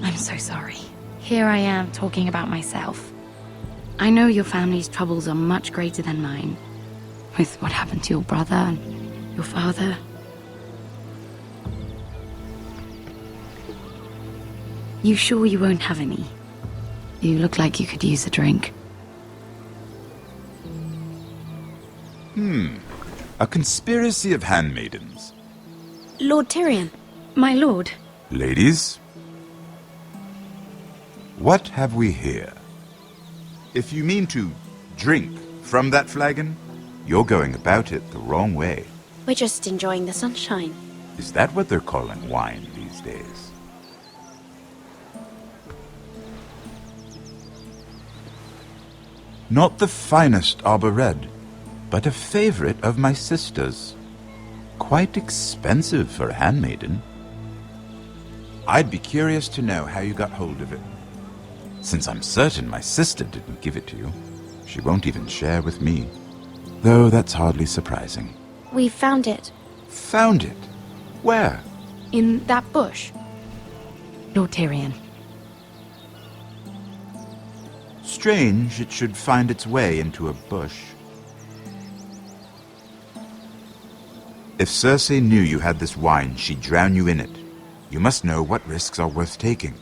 I'm so sorry. Here I am talking about myself. I know your family's troubles are much greater than mine. With what happened to your brother and your father. You sure you won't have any? You look like you could use a drink. A conspiracy of handmaidens. Lord Tyrion. My lord. Ladies, what have we here? If you mean to drink from that flagon, you're going about it the wrong way. We're just enjoying the sunshine. Is that what they're calling wine these days? Not the finest arbor red, but a favorite of my sister's. Quite expensive for a handmaiden. I'd be curious to know how you got hold of it. Since I'm certain my sister didn't give it to you, she won't even share with me. Though that's hardly surprising. We found it. Found it? Where? In that bush. Lord Tyrion. Strange it should find its way into a bush. If Cersei knew you had this wine, she'd drown you in it. You must know what risks are worth taking,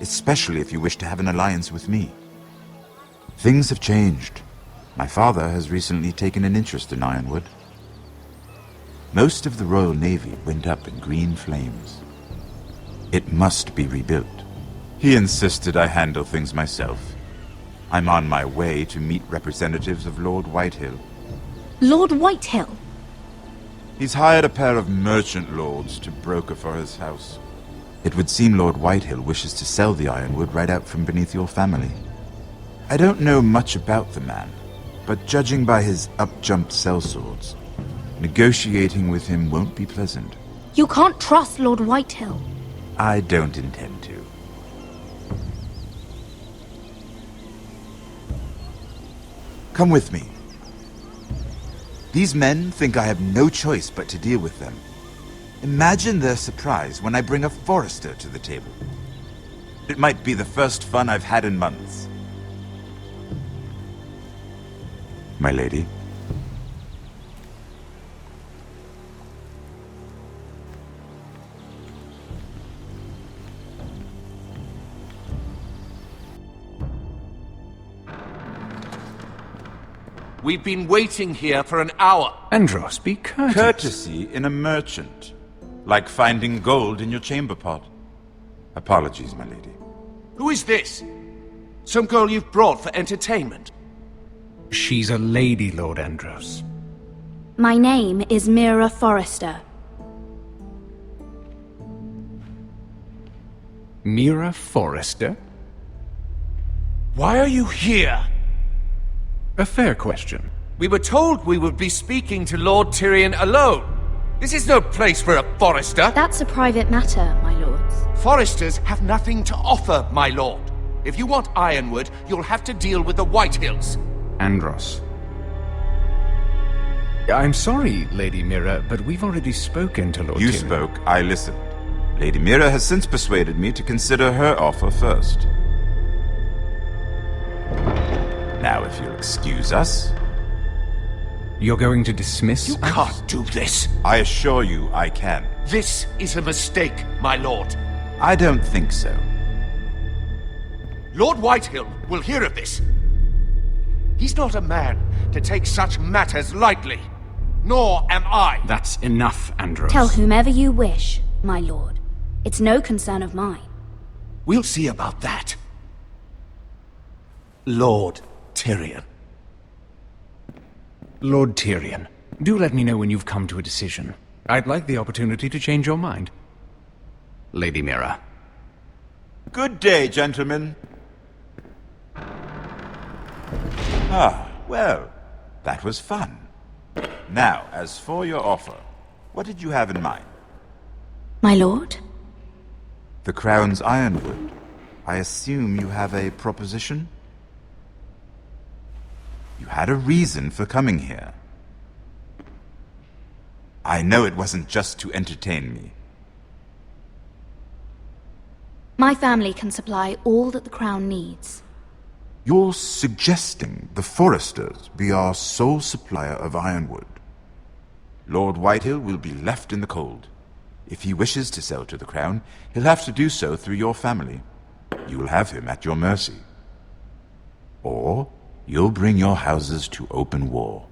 especially if you wish to have an alliance with me. Things have changed. My father has recently taken an interest in Ironwood. Most of the Royal Navy went up in green flames. It must be rebuilt. He insisted I handle things myself. I'm on my way to meet representatives of Lord Whitehill. Lord Whitehill? He's hired a pair of merchant lords to broker for his house. It would seem Lord Whitehill wishes to sell the ironwood right out from beneath your family. I don't know much about the man, but judging by his up-jumped sellswords, negotiating with him won't be pleasant. You can't trust Lord Whitehill. I don't intend to. Come with me. These men think I have no choice but to deal with them. Imagine their surprise when I bring a Forester to the table. It might be the first fun I've had in months. My lady. We've been waiting here for an hour. Andros, be courteous. Courtesy in a merchant. Like finding gold in your chamber pot. Apologies, my lady. Who is this? Some girl you've brought for entertainment? She's a lady, Lord Andros. My name is Mira Forrester. Mira Forrester? Why are you here? A fair question. We were told we would be speaking to Lord Tyrion alone. This is no place for a Forrester. That's a private matter, my lords. Foresters have nothing to offer, my lord. If you want Ironwood, you'll have to deal with the Whitehills. Andros. I'm sorry, Lady Mira, but we've already spoken to Lord Tyrion. You spoke, I listened. Lady Mira has since persuaded me to consider her offer first. Now, if you'll excuse us... You're going to dismiss us? You can't do this. I assure you I can. This is a mistake, my lord. I don't think so. Lord Whitehill will hear of this. He's not a man to take such matters lightly. Nor am I. That's enough, Andros. Tell whomever you wish, my lord. It's no concern of mine. We'll see about that. Lord Tyrion. Lord Tyrion, do let me know when you've come to a decision. I'd like the opportunity to change your mind. Lady Mira. Good day, gentlemen. Ah, well, that was fun. Now, as for your offer, what did you have in mind? My lord? The Crown's Ironwood. I assume you have a proposition? You had a reason for coming here. I know it wasn't just to entertain me. My family can supply all that the Crown needs. You're suggesting the Foresters be our sole supplier of ironwood. Lord Whitehill will be left in the cold. If he wishes to sell to the Crown, he'll have to do so through your family. you'll have him at your mercy. Or you'll bring your houses to open war.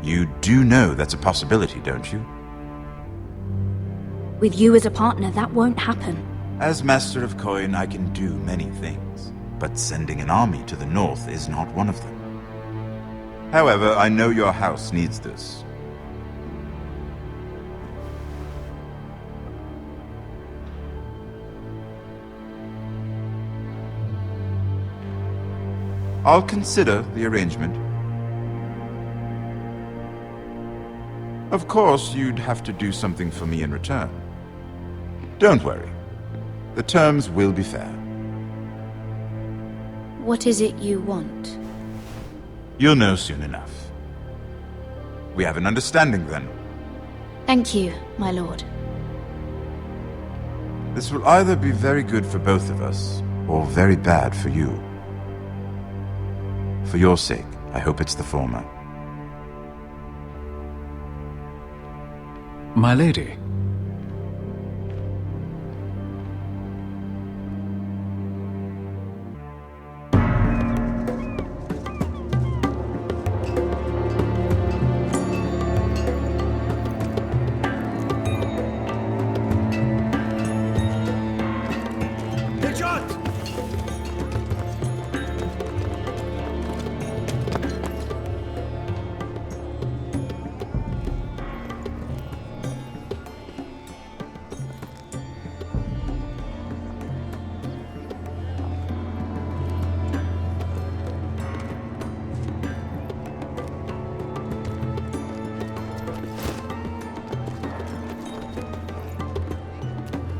You do know that's a possibility, don't you? With you as a partner, that won't happen. As Master of Coin, I can do many things, but sending an army to the north is not one of them. However, I know your house needs this. I'll consider the arrangement. Of course, you'd have to do something for me in return. Don't worry. The terms will be fair. What is it you want? You'll know soon enough. We have an understanding then. Thank you, my lord. This will either be very good for both of us, or very bad for you. For your sake, I hope it's the former. My lady.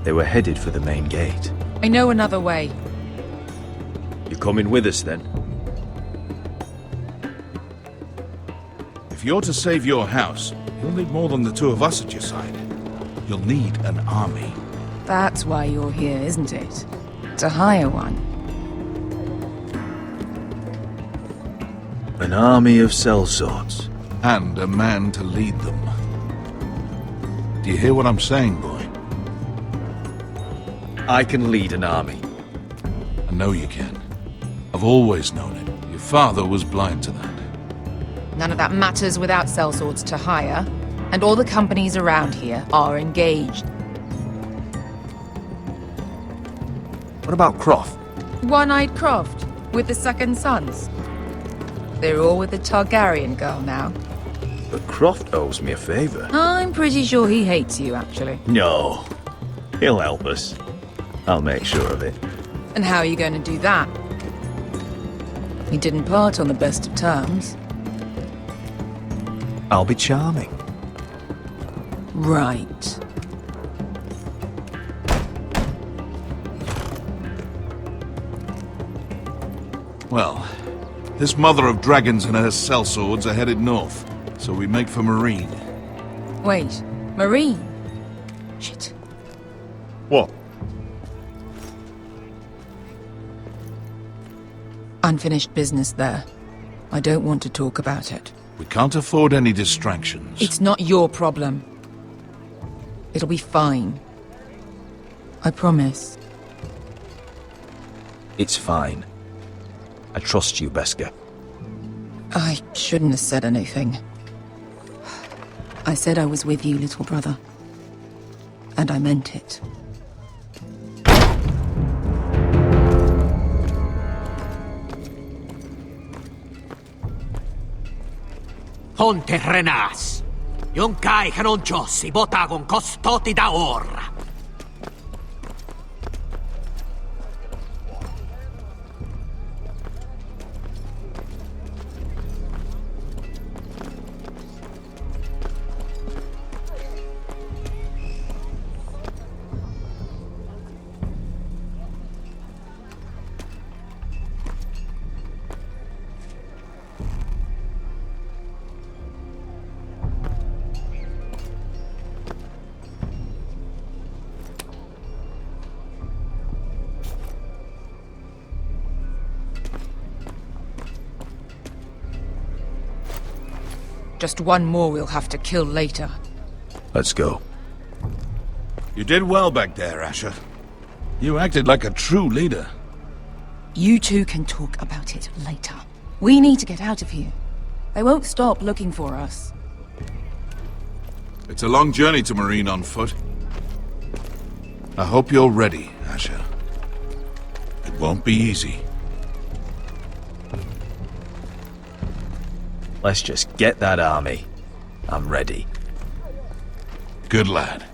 They were headed for the main gate. I know another way. You coming with us then? If you're to save your house, you'll need more than the two of us at your side. You'll need an army. That's why you're here, isn't it? To hire one. An army of sellswords. And a man to lead them. Do you hear what I'm saying, boy? I can lead an army. I know you can. I've always known it. Your father was blind to that. None of that matters without sellswords to hire, and all the companies around here are engaged. What about Croft? One-eyed Croft, with the second sons. They're all with the Targaryen girl now. But Croft owes me a favour. I'm pretty sure he hates you, actually. No. He'll help us. I'll make sure of it. And how are you going to do that? We didn't part on the best of terms. I'll be charming. Right. Well, this mother of dragons and her sellswords are headed north, so we make for Marine. Wait, Marine? Shit. What? Unfinished business there. I don't want to talk about it. We can't afford any distractions. It's not your problem. It'll be fine. I promise. It's fine. I trust you, Beskha. I shouldn't have said anything. I said I was with you, little brother. And I meant it. Ponte Renas. Yon kai canoncho si botagon costoti da orra. Just one more we'll have to kill later. Let's go. You did well back there, Asher. You acted like a true leader. You two can talk about it later. We need to get out of here. They won't stop looking for us. It's a long journey to Marine on foot. I hope you're ready, Asher. It won't be easy. Let's just get that army. I'm ready. Good lad.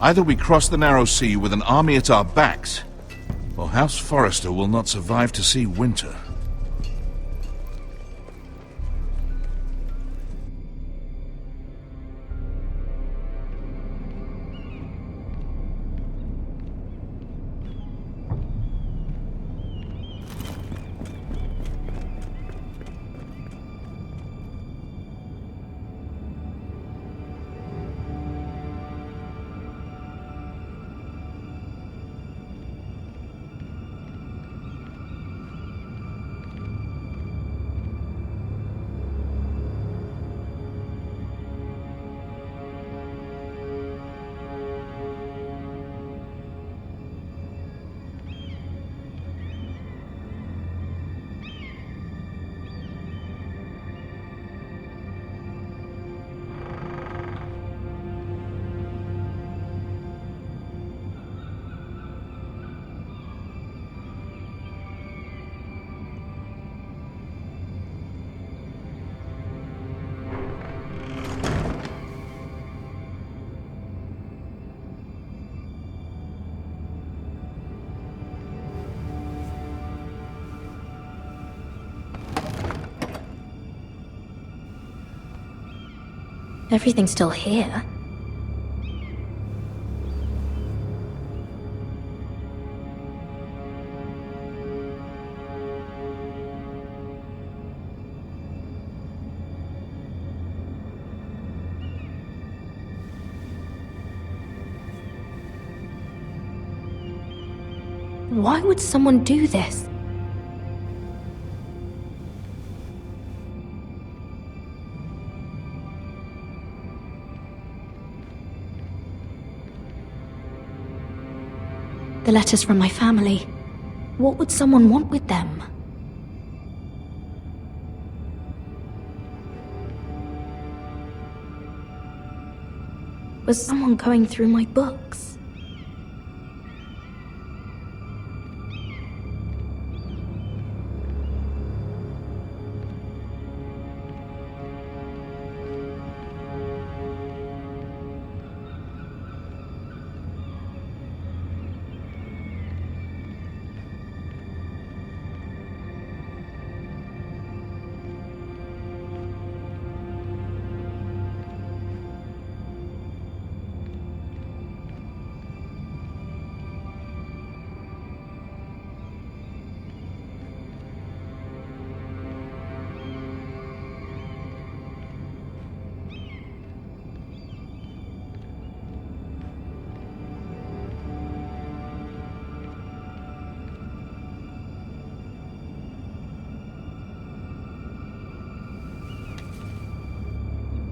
Either we cross the narrow sea with an army at our backs, or House Forrester will not survive to see winter. Everything's still here. Why would someone do this? The letters from my family. What would someone want with them? Was someone going through my books?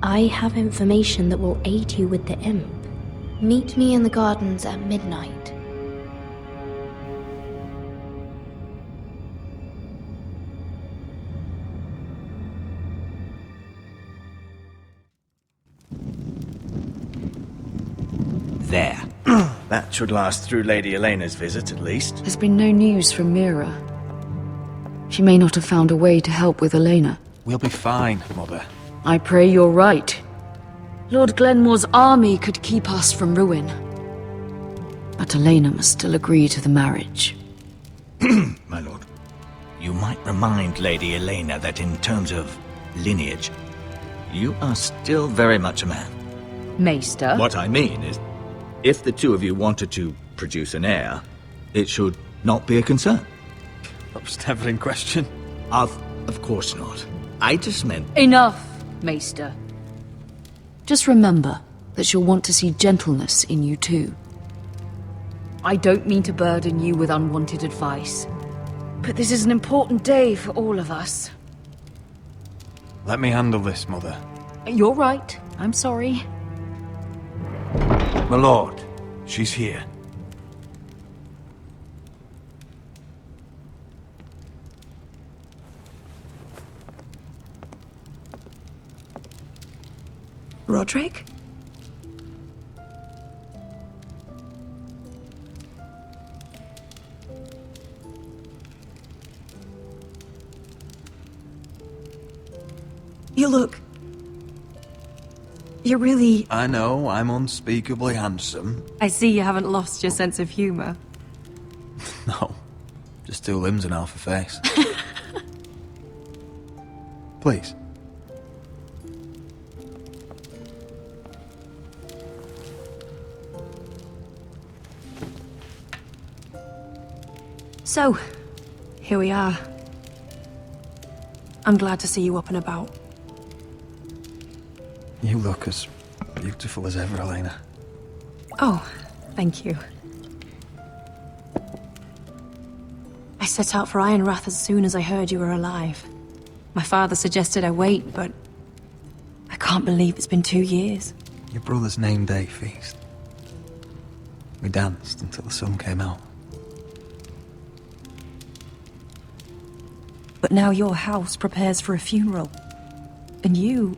I have information that will aid you with the imp. Meet me in the gardens at midnight. There. That should last through Lady Elena's visit, at least. There's been no news from Mira. She may not have found a way to help with Elena. We'll be fine, Mother. I pray you're right. Lord Glenmore's army could keep us from ruin. But Elena must still agree to the marriage. My lord, you might remind Lady Elena that in terms of lineage, you are still very much a man. Maester? What I mean is, if the two of you wanted to produce an heir, it should not be a concern. That was never in question. Of course not. I just meant... Enough, Maester. Just remember that she'll want to see gentleness in you too. I don't mean to burden you with unwanted advice, but this is an important day for all of us. Let me handle this, Mother. You're right. I'm sorry. My lord, she's here. Roderick? You look... You're really... I know, I'm unspeakably handsome. I see you haven't lost your sense of humour. No, just 2 limbs and half a face. Please. So, here we are. I'm glad to see you up and about. You look as beautiful as ever, Elena. Oh, thank you. I set out for Ironrath as soon as I heard you were alive. My father suggested I wait, but I can't believe it's been 2 years. Your brother's name day feast. We danced until the sun came out. But now your house prepares for a funeral. And you...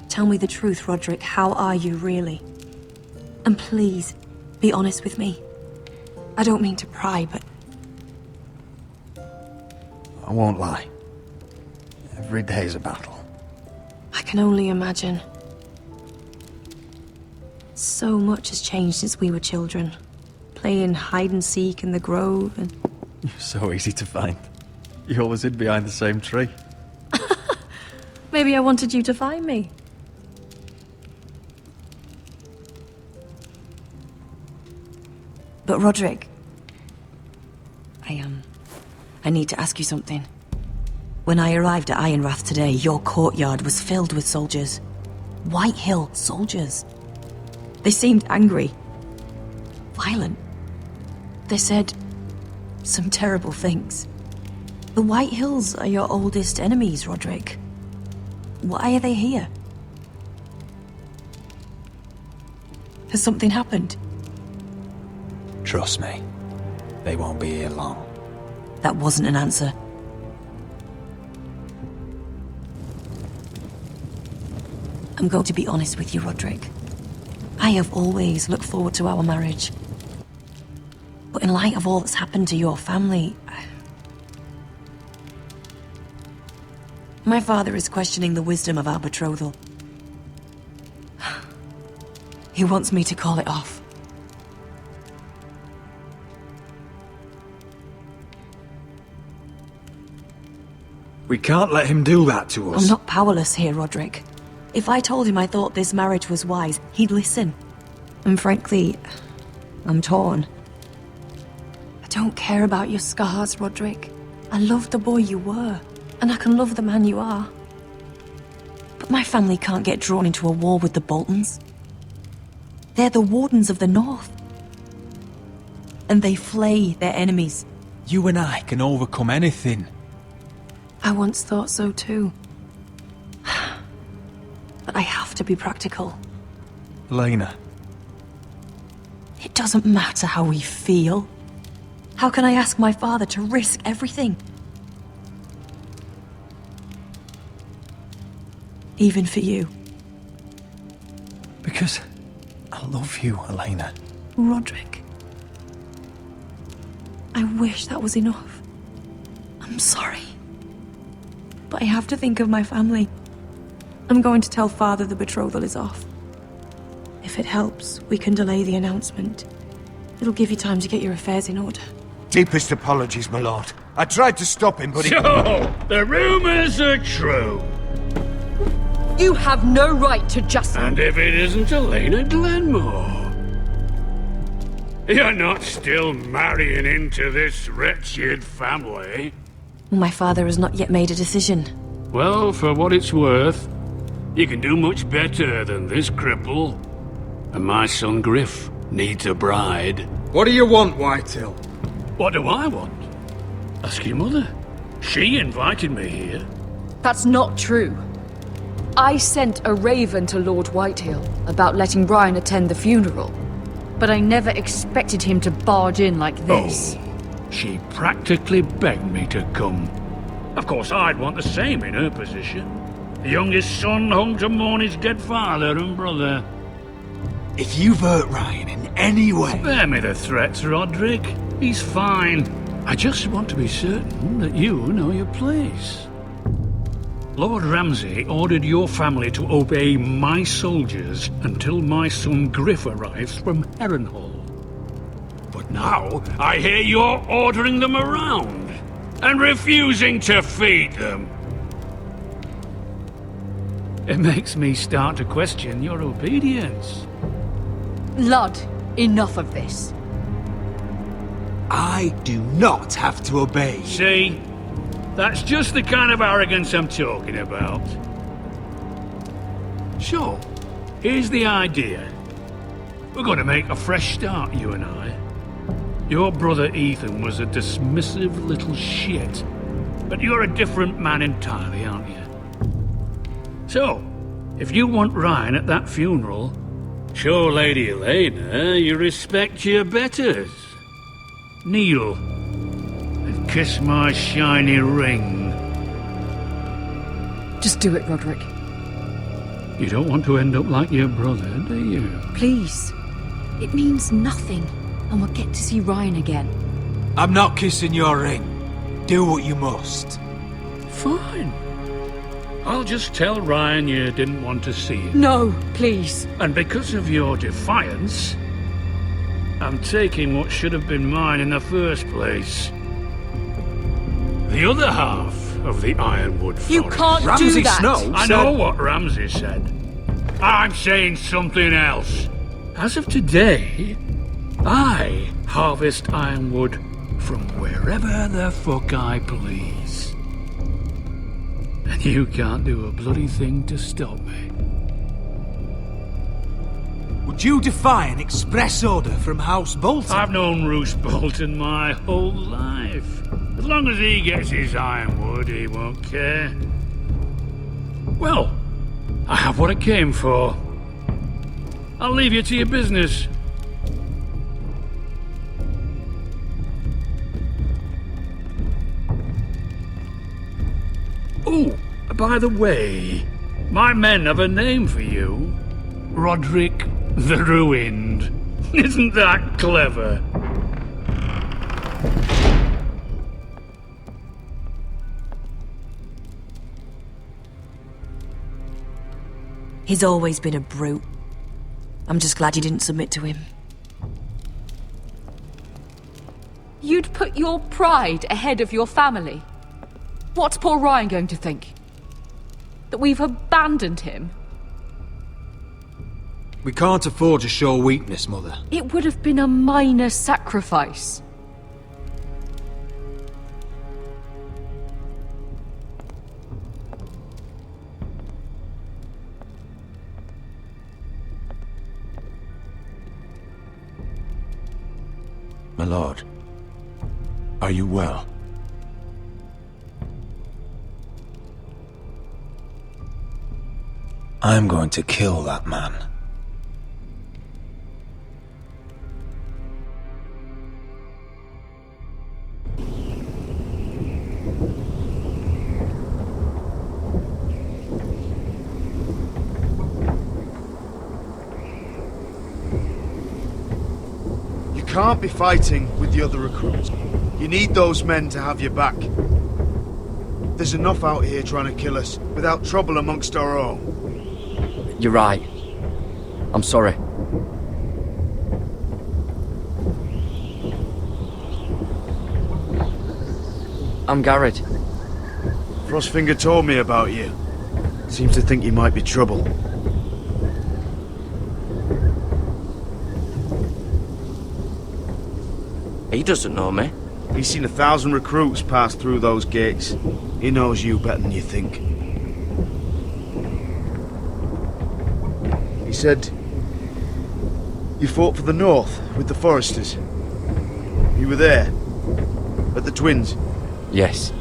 Tell me the truth, Roderick. How are you, really? And please, be honest with me. I don't mean to pry, but... I won't lie. Every day's a battle. I can only imagine. So much has changed since we were children. Playing hide-and-seek in the grove and... You're so easy to find. You always hid behind the same tree. Maybe I wanted you to find me. But Roderick... I need to ask you something. When I arrived at Ironrath today, your courtyard was filled with soldiers. White Hill soldiers. They seemed angry. Violent. They said some terrible things. The White Hills are your oldest enemies, Roderick. Why are they here? Has something happened? Trust me, they won't be here long. That wasn't an answer. I'm going to be honest with you, Roderick. I have always looked forward to our marriage. But in light of all that's happened to your family... My father is questioning the wisdom of our betrothal. He wants me to call it off. We can't let him do that to us. I'm not powerless here, Roderick. If I told him I thought this marriage was wise, he'd listen. And frankly, I'm torn. I don't care about your scars, Roderick. I love the boy you were, and I can love the man you are. But my family can't get drawn into a war with the Boltons. They're the Wardens of the North. And they flay their enemies. You and I can overcome anything. I once thought so too. But I have to be practical. Elena. It doesn't matter how we feel. How can I ask my father to risk everything? Even for you. Because I love you, Elena. Roderick. I wish that was enough. I'm sorry. But I have to think of my family. I'm going to tell Father the betrothal is off. If it helps, we can delay the announcement. It'll give you time to get your affairs in order. Deepest apologies, my lord. I tried to stop him, but he... So, the rumors are true. You have no right to just... And if it isn't Elena Glenmore? You're not still marrying into this wretched family? My father has not yet made a decision. Well, for what it's worth, you can do much better than this cripple. And my son Griff needs a bride. What do you want, Whitehill? What do I want? Ask your mother. She invited me here. That's not true. I sent a raven to Lord Whitehill about letting Brian attend the funeral. But I never expected him to barge in like this. Oh, she practically begged me to come. Of course, I'd want the same in her position. The youngest son home to mourn his dead father and brother. If you've hurt Ryan in any way... Spare me the threats, Roderick. He's fine. I just want to be certain that you know your place. Lord Ramsay ordered your family to obey my soldiers until my son Griff arrives from Harrenhal. But now, I hear you're ordering them around, and refusing to feed them. It makes me start to question your obedience. Lud, enough of this. I do not have to obey. See? That's just the kind of arrogance I'm talking about. So, here's the idea. We're going to make a fresh start, you and I. Your brother Ethan was a dismissive little shit. But you're a different man entirely, aren't you? So, if you want Ryan at that funeral, show Lady Elena you respect your betters. Kneel and kiss my shiny ring. Just do it, Roderick. You don't want to end up like your brother, do you? Please. It means nothing, and we'll get to see Ryan again. I'm not kissing your ring. Do what you must. Fine. I'll just tell Ryan you didn't want to see him. No, please. And because of your defiance, I'm taking what should have been mine in the first place. The other half of the Ironwood Forest. You can't Ramsay do that! Snow I know what Ramsay said. I'm saying something else. As of today, I harvest ironwood from wherever the fuck I please. And you can't do a bloody thing to stop me. Would you defy an express order from House Bolton? I've known Roose Bolton my whole life. As long as he gets his ironwood, he won't care. Well, I have what I came for. I'll leave you to your business. Oh, by the way, my men have a name for you. Roderick the Ruined. Isn't that clever? He's always been a brute. I'm just glad you didn't submit to him. You'd put your pride ahead of your family. What's poor Ryan going to think? That we've abandoned him? We can't afford to show weakness, Mother. It would have been a minor sacrifice. My lord, are you well? I'm going to kill that man. You can't be fighting with the other recruits. You need those men to have your back. There's enough out here trying to kill us without trouble amongst our own. You're right. I'm sorry. I'm Garrett. Frostfinger told me about you. Seems to think you might be trouble. He doesn't know me. He's seen 1,000 recruits pass through those gates. He knows you better than you think. He said you fought for the North with the Foresters. You were there, at the Twins. Yes.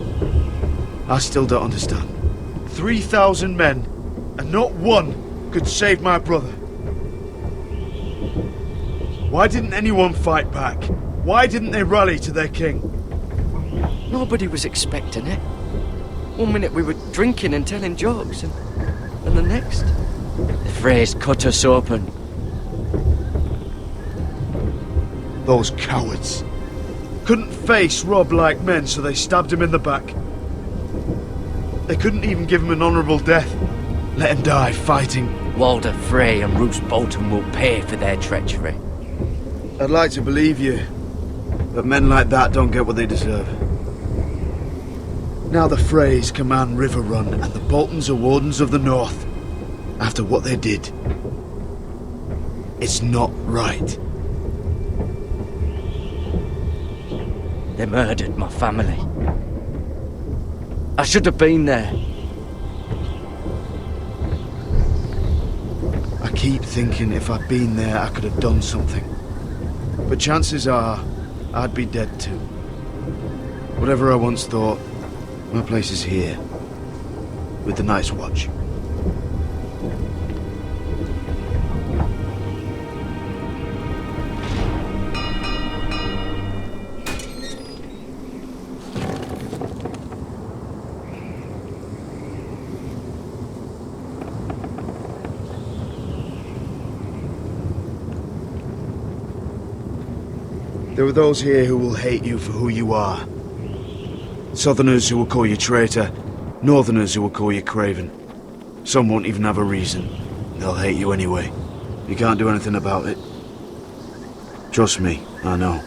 I still don't understand. 3,000 men and not one could save my brother. Why didn't anyone fight back? Why didn't they rally to their king? Nobody was expecting it. One minute we were drinking and telling jokes, and the next... The Freys cut us open. Those cowards. Couldn't face Rob like men, so they stabbed him in the back. They couldn't even give him an honourable death. Let him die fighting. Walder Frey and Roose Bolton will pay for their treachery. I'd like to believe you, but men like that don't get what they deserve. Now the Freys command Riverrun, and the Boltons are Wardens of the North. After what they did, it's not right. They murdered my family. I should have been there. I keep thinking if I'd been there, I could have done something. But chances are, I'd be dead too. Whatever I once thought, my place is here, with the Night's Watch. There are those here who will hate you for who you are. Southerners who will call you traitor, Northerners who will call you craven. Some won't even have a reason. They'll hate you anyway. You can't do anything about it. Trust me, I know.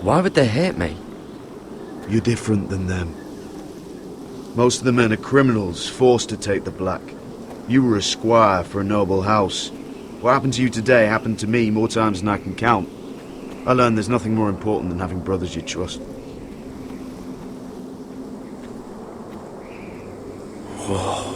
Why would they hate me? You're different than them. Most of the men are criminals, forced to take the black. You were a squire for a noble house. What happened to you today happened to me more times than I can count. I learned there's nothing more important than having brothers you trust. Whoa.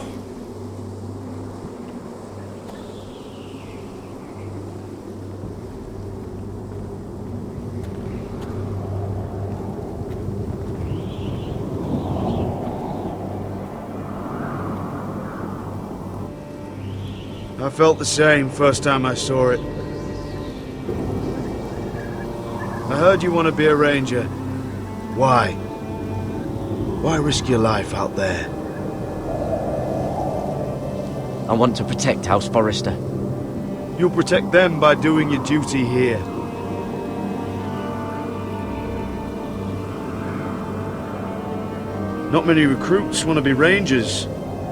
I felt the same first time I saw it. I heard you want to be a ranger. Why? Why risk your life out there? I want to protect House Forrester. You'll protect them by doing your duty here. Not many recruits want to be rangers.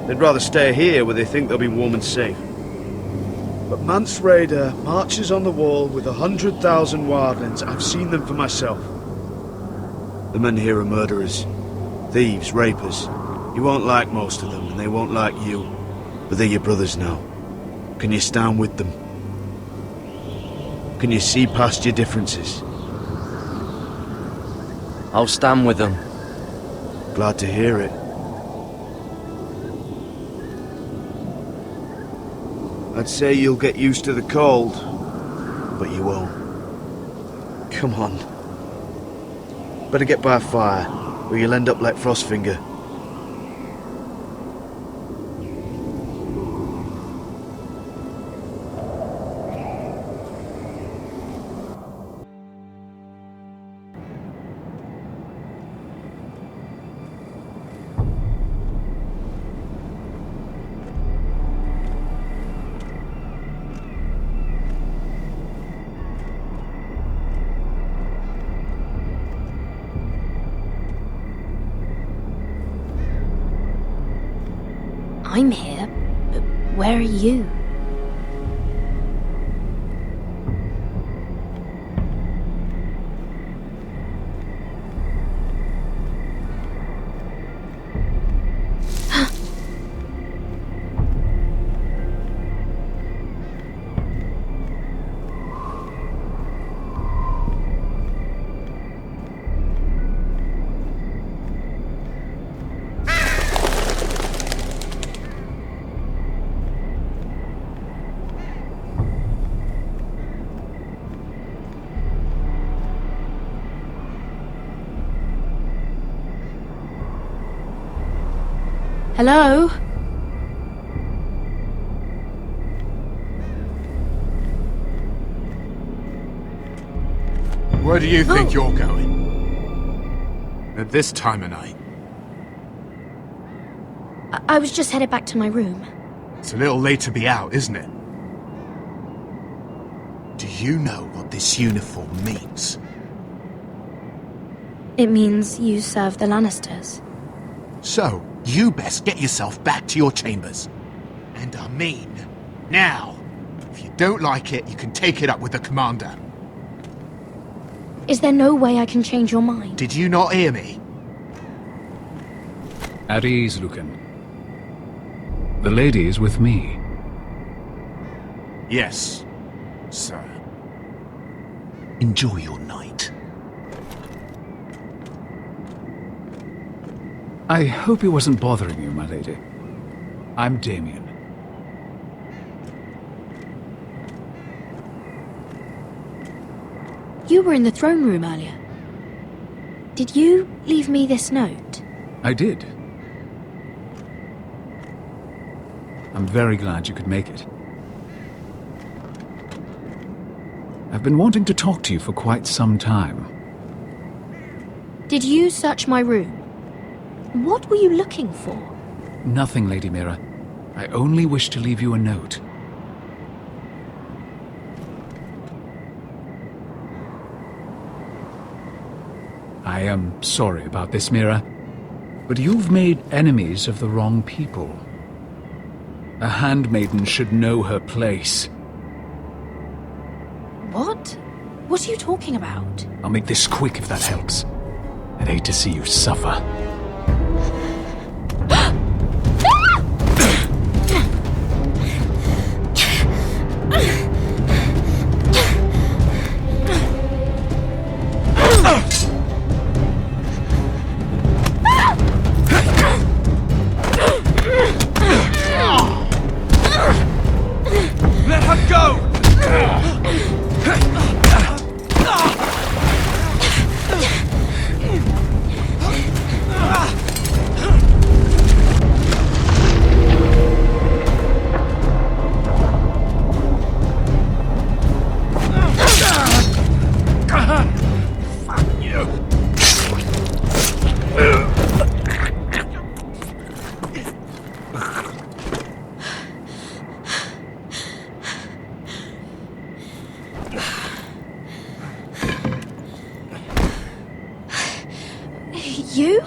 They'd rather stay here where they think they'll be warm and safe. But Mance Rayder marches on the wall with 100,000 wildlings. I've seen them for myself. The men here are murderers, thieves, rapers. You won't like most of them, and they won't like you. But they're your brothers now. Can you stand with them? Can you see past your differences? I'll stand with them. Glad to hear it. I'd say you'll get used to the cold, but you won't. Come on. Better get by a fire, or you'll end up like Frostfinger. I'm here, but where are you? Hello? Where do you think you're going? At this time of night? I was just headed back to my room. It's a little late to be out, isn't it? Do you know what this uniform means? It means you serve the Lannisters. So, you best get yourself back to your chambers. And I mean, now. If you don't like it, you can take it up with the commander. Is there no way I can change your mind? Did you not hear me? At ease, Lucan. The lady is with me. Yes, sir. Enjoy your night. I hope he wasn't bothering you, my lady. I'm Damien. You were in the throne room earlier. Did you leave me this note? I did. I'm very glad you could make it. I've been wanting to talk to you for quite some time. Did you search my room? What were you looking for? Nothing, Lady Mira. I only wish to leave you a note. I am sorry about this, Mira, but you've made enemies of the wrong people. A handmaiden should know her place. What? What are you talking about? I'll make this quick if that helps. I'd hate to see you suffer. Let her go! You?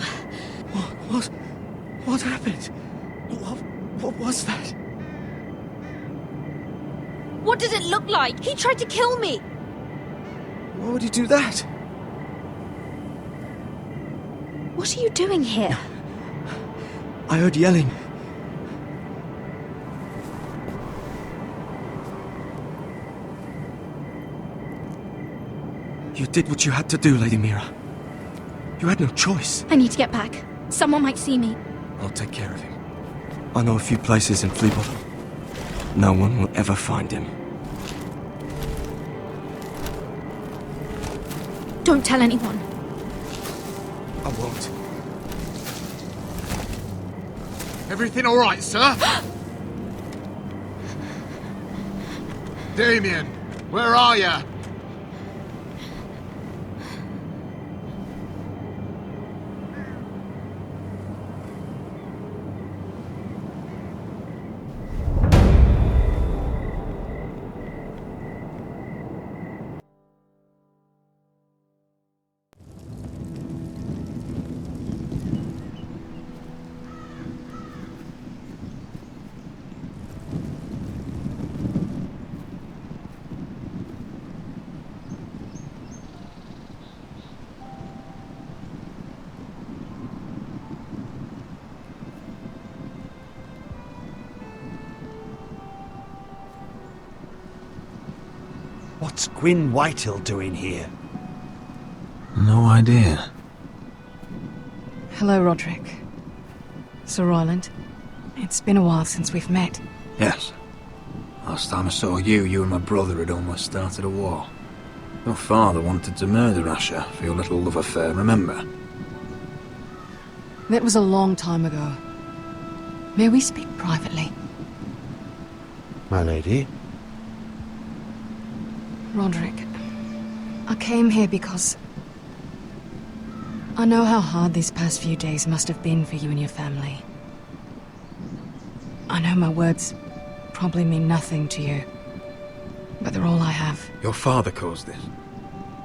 What happened? What was that? What did it look like? He tried to kill me! Why would he do that? What are you doing here? I heard yelling. You did what you had to do, Lady Mira. You had no choice. I need to get back. Someone might see me. I'll take care of him. I know a few places in Fleabottom. No one will ever find him. Don't tell anyone. I won't. Everything all right, sir? Damien, where are you? What's Gwyn Whitehill doing here? No idea. Hello, Roderick. Sir Royland. It's been a while since we've met. Yes. Last time I saw you and my brother had almost started a war. Your father wanted to murder Asher for your little love affair, remember? That was a long time ago. May we speak privately? My lady? Roderick, I came here because I know how hard these past few days must have been for you and your family. I know my words probably mean nothing to you, but they're all I have. Your father caused this.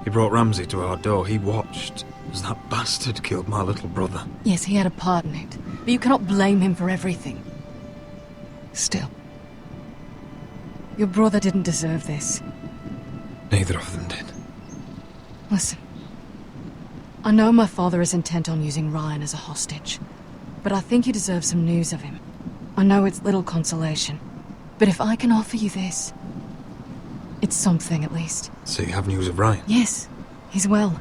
He brought Ramsay to our door. He watched as that bastard killed my little brother. Yes, he had a part in it, but you cannot blame him for everything. Still, your brother didn't deserve this. Neither of them did. Listen, I know my father is intent on using Ryan as a hostage, but I think you deserve some news of him. I know it's little consolation, but if I can offer you this, it's something at least. So you have news of Ryan? Yes, he's well.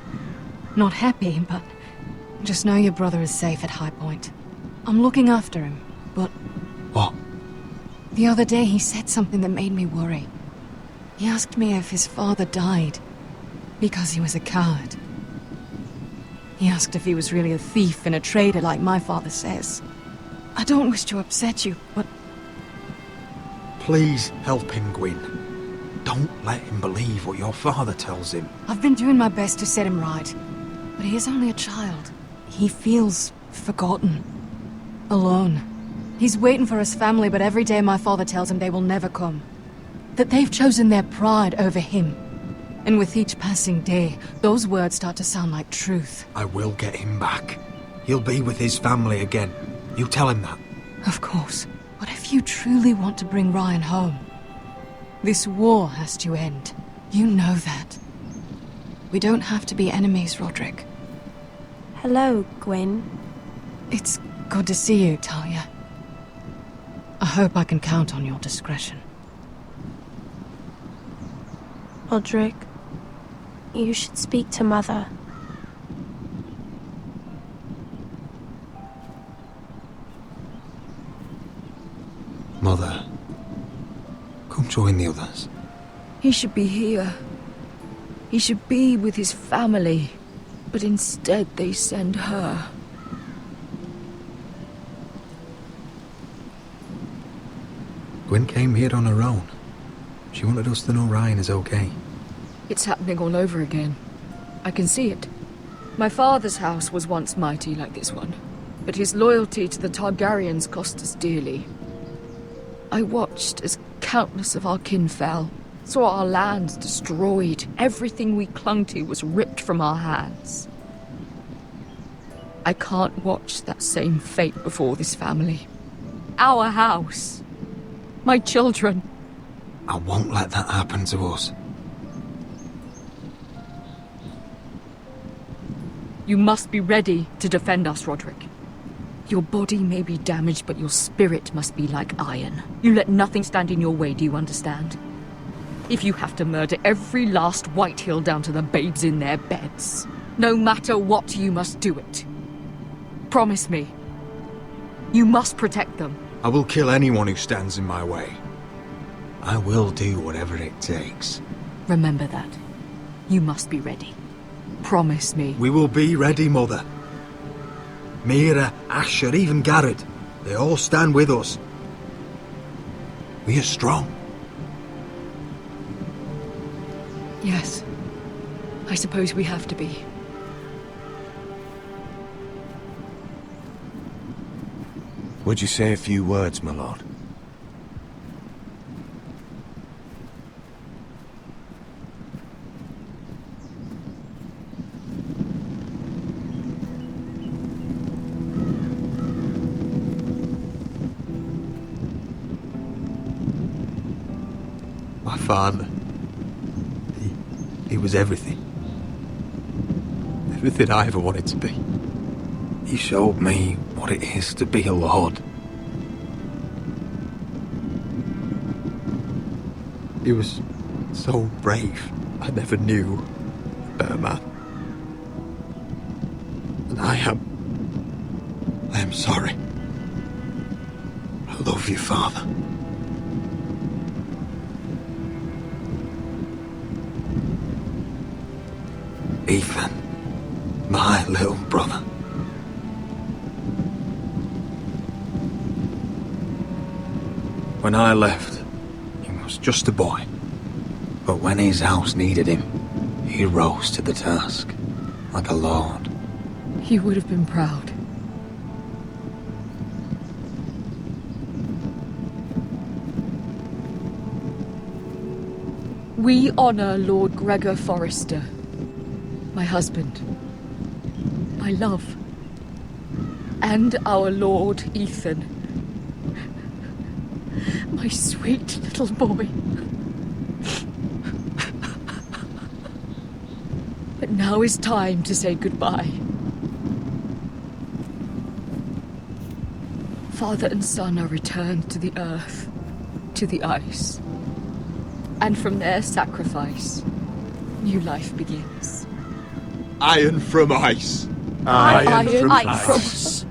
Not happy, but just know your brother is safe at High Point. I'm looking after him, but... What? The other day he said something that made me worry. He asked me if his father died because he was a coward. He asked if he was really a thief and a traitor like my father says. I don't wish to upset you, but... Please help him, Gwyn. Don't let him believe what your father tells him. I've been doing my best to set him right, but he is only a child. He feels forgotten, alone. He's waiting for his family, but every day my father tells him they will never come. That they've chosen their pride over him. And with each passing day, those words start to sound like truth. I will get him back. He'll be with his family again. You tell him that. Of course. But if you truly want to bring Ryan home, this war has to end. You know that. We don't have to be enemies, Roderick. Hello, Gwyn. It's good to see you, Talia. I hope I can count on your discretion. Roderick, you should speak to Mother. Mother, come join the others. He should be here. He should be with his family. But instead they send her. Gwyn came here on her own. She wanted us to know Ryan is okay. It's happening all over again. I can see it. My father's house was once mighty like this one, but his loyalty to the Targaryens cost us dearly. I watched as countless of our kin fell, saw our lands destroyed, everything we clung to was ripped from our hands. I can't watch that same fate before this family. Our house. My children. I won't let that happen to us. You must be ready to defend us, Roderick. Your body may be damaged, but your spirit must be like iron. You let nothing stand in your way, do you understand? If you have to murder every last Whitehill down to the babes in their beds, no matter what, you must do it. Promise me. You must protect them. I will kill anyone who stands in my way. I will do whatever it takes. Remember that. You must be ready. Promise me. We will be ready, Mother. Mira, Asher, even Garrett. They all stand with us. We are strong. Yes. I suppose we have to be. Would you say a few words, my lord? My father. He was everything. Everything I ever wanted to be. He showed me what it is to be a lord. He was so brave. I never knew a better man. And I am sorry. I love you, Father. Ethan, my little brother. When I left, he was just a boy. But when his house needed him, he rose to the task, like a lord. He would have been proud. We honor Lord Gregor Forrester, my husband, my love, and our Lord Ethan, my sweet little boy. But now is time to say goodbye. Father and son are returned to the earth, to the ice. And from their sacrifice, new life begins. Iron from ice. Iron from ice.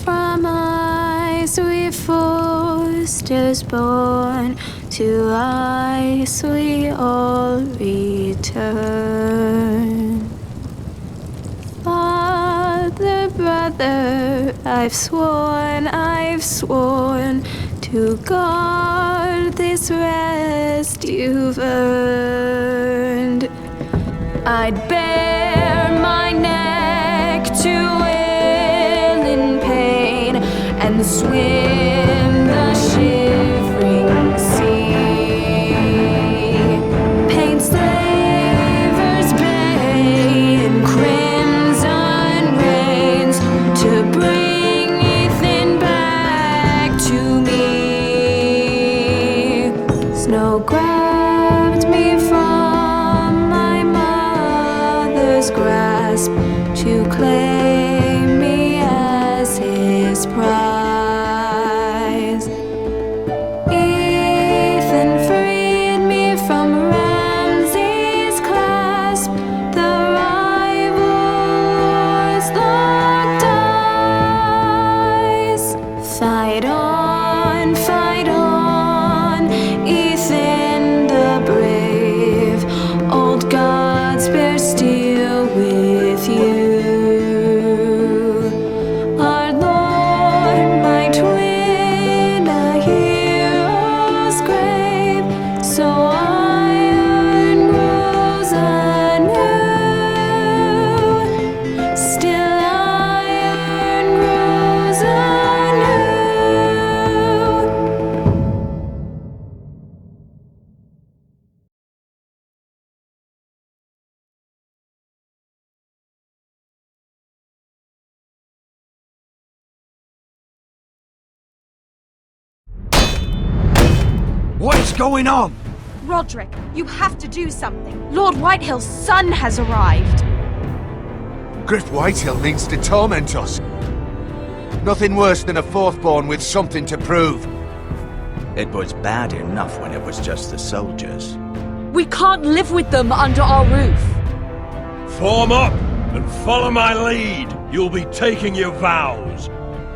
From ice, we Forsters born, to ice we all return. Father, brother, I've sworn to guard this rest you've earned. I'd bare my neck to and swim the shivering sea. Paint Slaver's Bay in crimson rains to bring Ethan back to me. Snow grabbed me from my mother's grasp to claim me as his prize. Fight on, Ethan the brave. Old gods bear steel with you. Our Lord might win a hero's grave, so iron grows anew. Still iron grows anew. What is going on? Roderick, you have to do something. Lord Whitehill's son has arrived. Griff Whitehill means to torment us. Nothing worse than a fourthborn with something to prove. It was bad enough when it was just the soldiers. We can't live with them under our roof. Form up and follow my lead. You'll be taking your vows.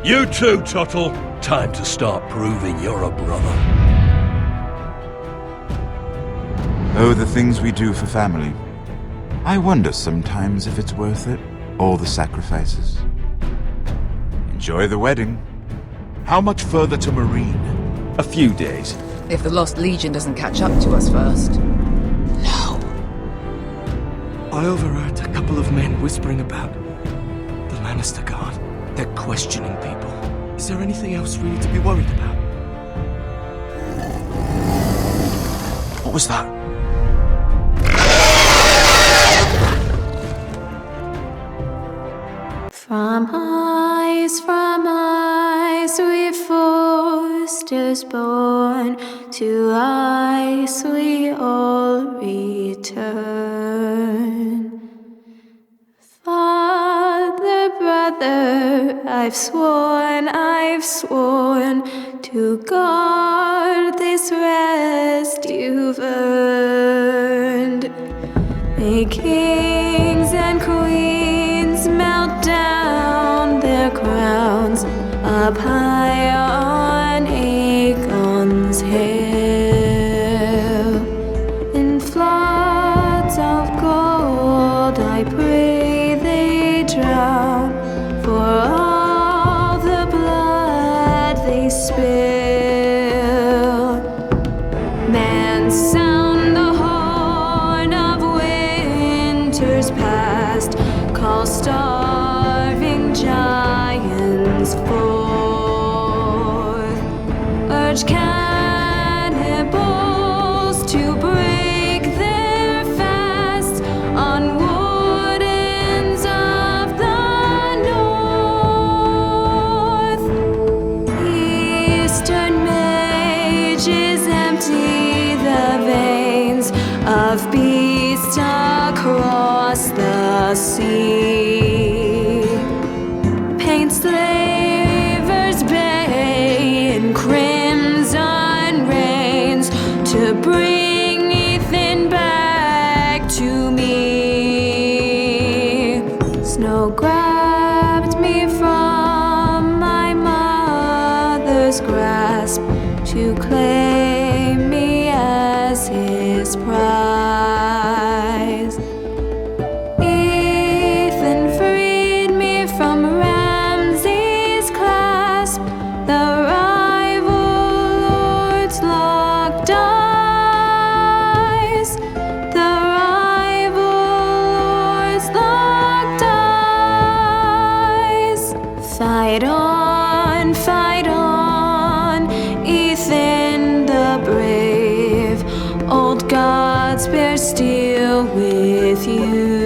You too, Tuttle. Time to start proving you're a brother. Oh, the things we do for family. I wonder sometimes if it's worth it, all the sacrifices. Enjoy the wedding. How much further to Marine? A few days. If the Lost Legion doesn't catch up to us first. I overheard a couple of men whispering about the Lannister Guard. They're questioning people. Is there anything else we need to be worried about? What was that? From ice we monsters born, to ice we all return. Father, brother, I've sworn to guard this rest you've earned. May kings and queens melt down their crowns up high on Aegon's hill. In floods of gold I pray they drown, for all the blood they spill. Man, sound the horn of winter's past, call starving giants forth, urge cannibals to break their fast on wardens of the north. Eastern mages empty the veins of beasts across the sea. Paint slavers bay in crimson rains to bring Ethan back to me. Snow grabbed me from my mother's grasp to claim me as his prize. Ethan freed me from Ramsay's clasp, the rival lord's locked eyes, the rival lord's locked eyes. Fight on, Ethan the brave. Old gods bear steel with you.